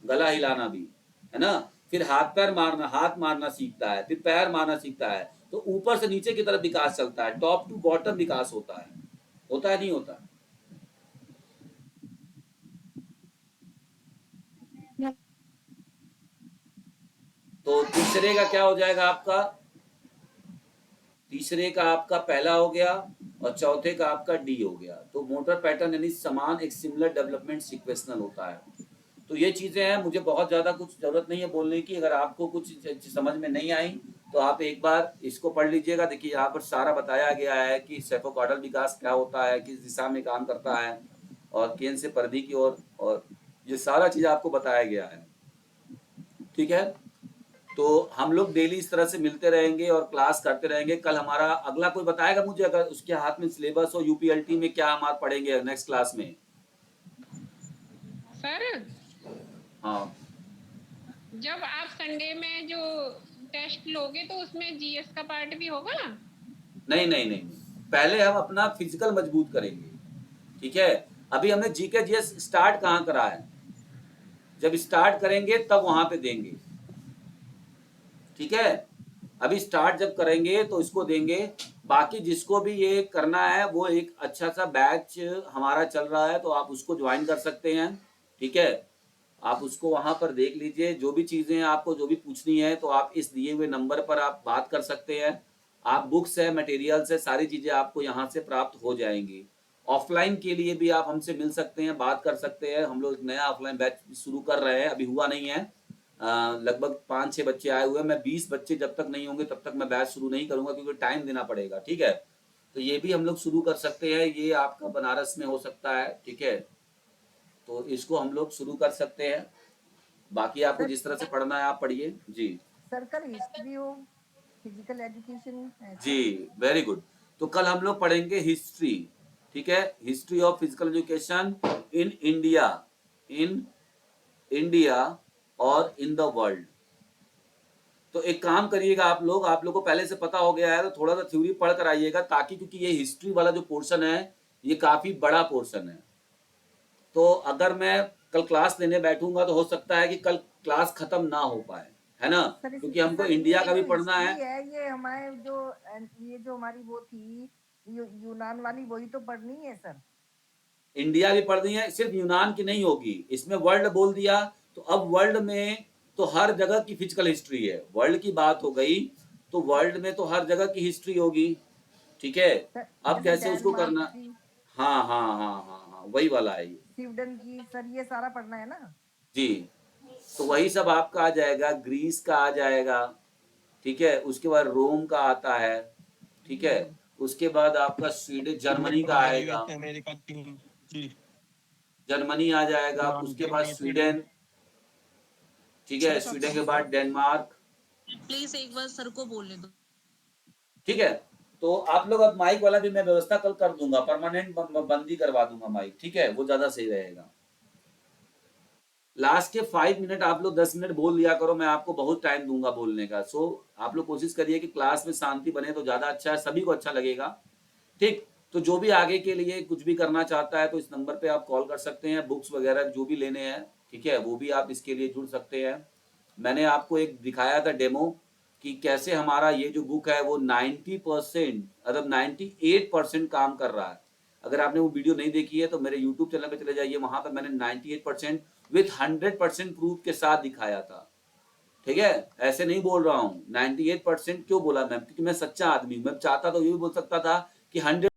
गला हिलाना भी है ना। फिर हाथ मारना सीखता है, फिर पैर मारना सीखता है, तो ऊपर से नीचे की तरफ विकास चलता है, टॉप टू बॉटम विकास होता है नहीं होता? तो तीसरे का क्या हो जाएगा आपका, तीसरे का आपका पहला हो गया और चौथे का आपका डी हो गया। तो मोटर पैटर्न यानी समान एक सिमिलर डेवलपमेंट सीक्वेंशनल होता है। तो ये चीजें हैं, मुझे बहुत ज्यादा कुछ जरूरत नहीं है बोलने की। अगर आपको कुछ समझ में नहीं आई तो आप एक बार इसको पढ़ लीजिएगा। देखिए यहाँ पर सारा बताया गया है कि सेफोकॉर्डल विकास क्या होता है, किस दिशा में काम करता है, और केंद्र से परिधि की ओर, और ये सारा चीज आपको बताया गया है। ठीक है, तो हम लोग डेली इस तरह से मिलते रहेंगे और क्लास करते रहेंगे। कल हमारा अगला कोई बताएगा मुझे, अगर उसके हाथ में सिलेबस हो, यूपीएलटी में क्या हम पढ़ेंगे नेक्स्ट क्लास में? सर हाँ, जब आप संडे में जो टेस्ट लोगे तो उसमें जीएस का पार्ट भी होगा? नहीं, पहले हम अपना फिजिकल मजबूत करेंगे। ठीक है, अभी हमने जीके जीएस स्टार्ट कहाँ करा है, जब स्टार्ट करेंगे तब वहां पे देंगे। ठीक है, अभी स्टार्ट जब करेंगे तो इसको देंगे। बाकी जिसको भी ये करना है, वो एक अच्छा सा बैच हमारा चल रहा है, तो आप उसको ज्वाइन कर सकते हैं। ठीक है, आप उसको वहां पर देख लीजिए, जो भी चीजें आपको जो भी पूछनी है तो आप इस दिए हुए नंबर पर आप बात कर सकते हैं। आप बुक्स है, मटेरियल्स है, सारी चीजें आपको यहाँ से प्राप्त हो जाएंगी। ऑफलाइन के लिए भी आप हमसे मिल सकते हैं, बात कर सकते हैं। हम लोग नया ऑफलाइन बैच शुरू कर रहे हैं, अभी हुआ नहीं है, लगभग 5-6 बच्चे आए हुए हैं। मैं 20 बच्चे जब तक नहीं होंगे तब तक मैं बैच शुरू नहीं करूंगा, क्योंकि टाइम देना पड़ेगा। ठीक है, तो ये भी हम लोग शुरू कर सकते हैं, ये आपका बनारस में हो सकता है। ठीक है, तो इसको हम लोग शुरू कर सकते हैं। बाकी आपको जिस तरह से पढ़ना है आप पढ़िए जी। Circle history of physical education जी, वेरी गुड। तो कल हम लोग पढ़ेंगे हिस्ट्री। ठीक है, history of physical education in India और इन द वर्ल्ड। तो एक काम करिएगा, आप लोग को पहले से पता हो गया है तो थोड़ा सा थ्योरी पढ़ कर आइएगा, ताकि क्योंकि ये हिस्ट्री वाला जो पोर्शन है ये काफी बड़ा पोर्शन है। तो अगर मैं कल क्लास लेने बैठूंगा तो हो सकता है कि कल क्लास खत्म ना हो पाए, है ना, क्योंकि हमको इंडिया का भी पढ़ना है। ये हमारे जो हमारी वो थी यूनान वाली, वही तो पढ़नी है सर। इंडिया भी पढ़नी है, सिर्फ यूनान की नहीं होगी, इसमें वर्ल्ड बोल दिया तो अब वर्ल्ड में तो हर जगह की फिजिकल हिस्ट्री है। वर्ल्ड की बात हो गई तो वर्ल्ड में तो हर जगह की हिस्ट्री होगी। ठीक है, अब कैसे उसको करना, हाँ, वही वाला है ये। स्वीडन की सर, ये सारा पढ़ना है ना जी, तो वही सब आपका आ जाएगा, ग्रीस का आ जाएगा। ठीक है, उसके बाद रोम का आता है। ठीक है, उसके बाद आपका स्वीडन, जर्मनी का आएगा, अमेरिका चीन जी, जर्मनी आ जाएगा, उसके बाद स्वीडन। ठीक है, स्वीडन के बाद डेनमार्क। प्लीज एक बार सर को बोलने दो। ठीक है, तो आप लोग अब माइक वाला भी मैं व्यवस्था कल कर दूंगा, परमानेंट बंदी करवा दूंगा माइक। ठीक है, वो ज्यादा सही रहेगा। लास्ट के 5 मिनट आप लोग 10 मिनट बोल लिया करो, मैं आपको बहुत टाइम दूंगा बोलने का। सो आप लोग कोशिश करिए कि क्लास में शांति बने तो ज्यादा अच्छा है, सभी को अच्छा लगेगा। ठीक, तो जो भी आगे के लिए कुछ भी करना चाहता है तो इस नंबर पे आप कॉल कर सकते हैं, बुक्स वगैरह जो भी लेने हैं। ठीक है, वो भी आप इसके लिए जुड़ सकते हैं। मैंने आपको एक दिखाया था डेमो कि कैसे हमारा ये जो बुक है वो 90% मतलब 98% काम कर रहा है। अगर आपने वो वीडियो नहीं देखी है तो मेरे YouTube चैनल पे चले जाइए, वहां पर मैंने 98% विथ 100% प्रूफ के साथ दिखाया था। ठीक है, ऐसे नहीं बोल रहा हूँ। 98% क्यों बोला मैं, क्योंकि मैं सच्चा आदमी हूँ। मैं चाहता तो ये भी बोल सकता था कि 100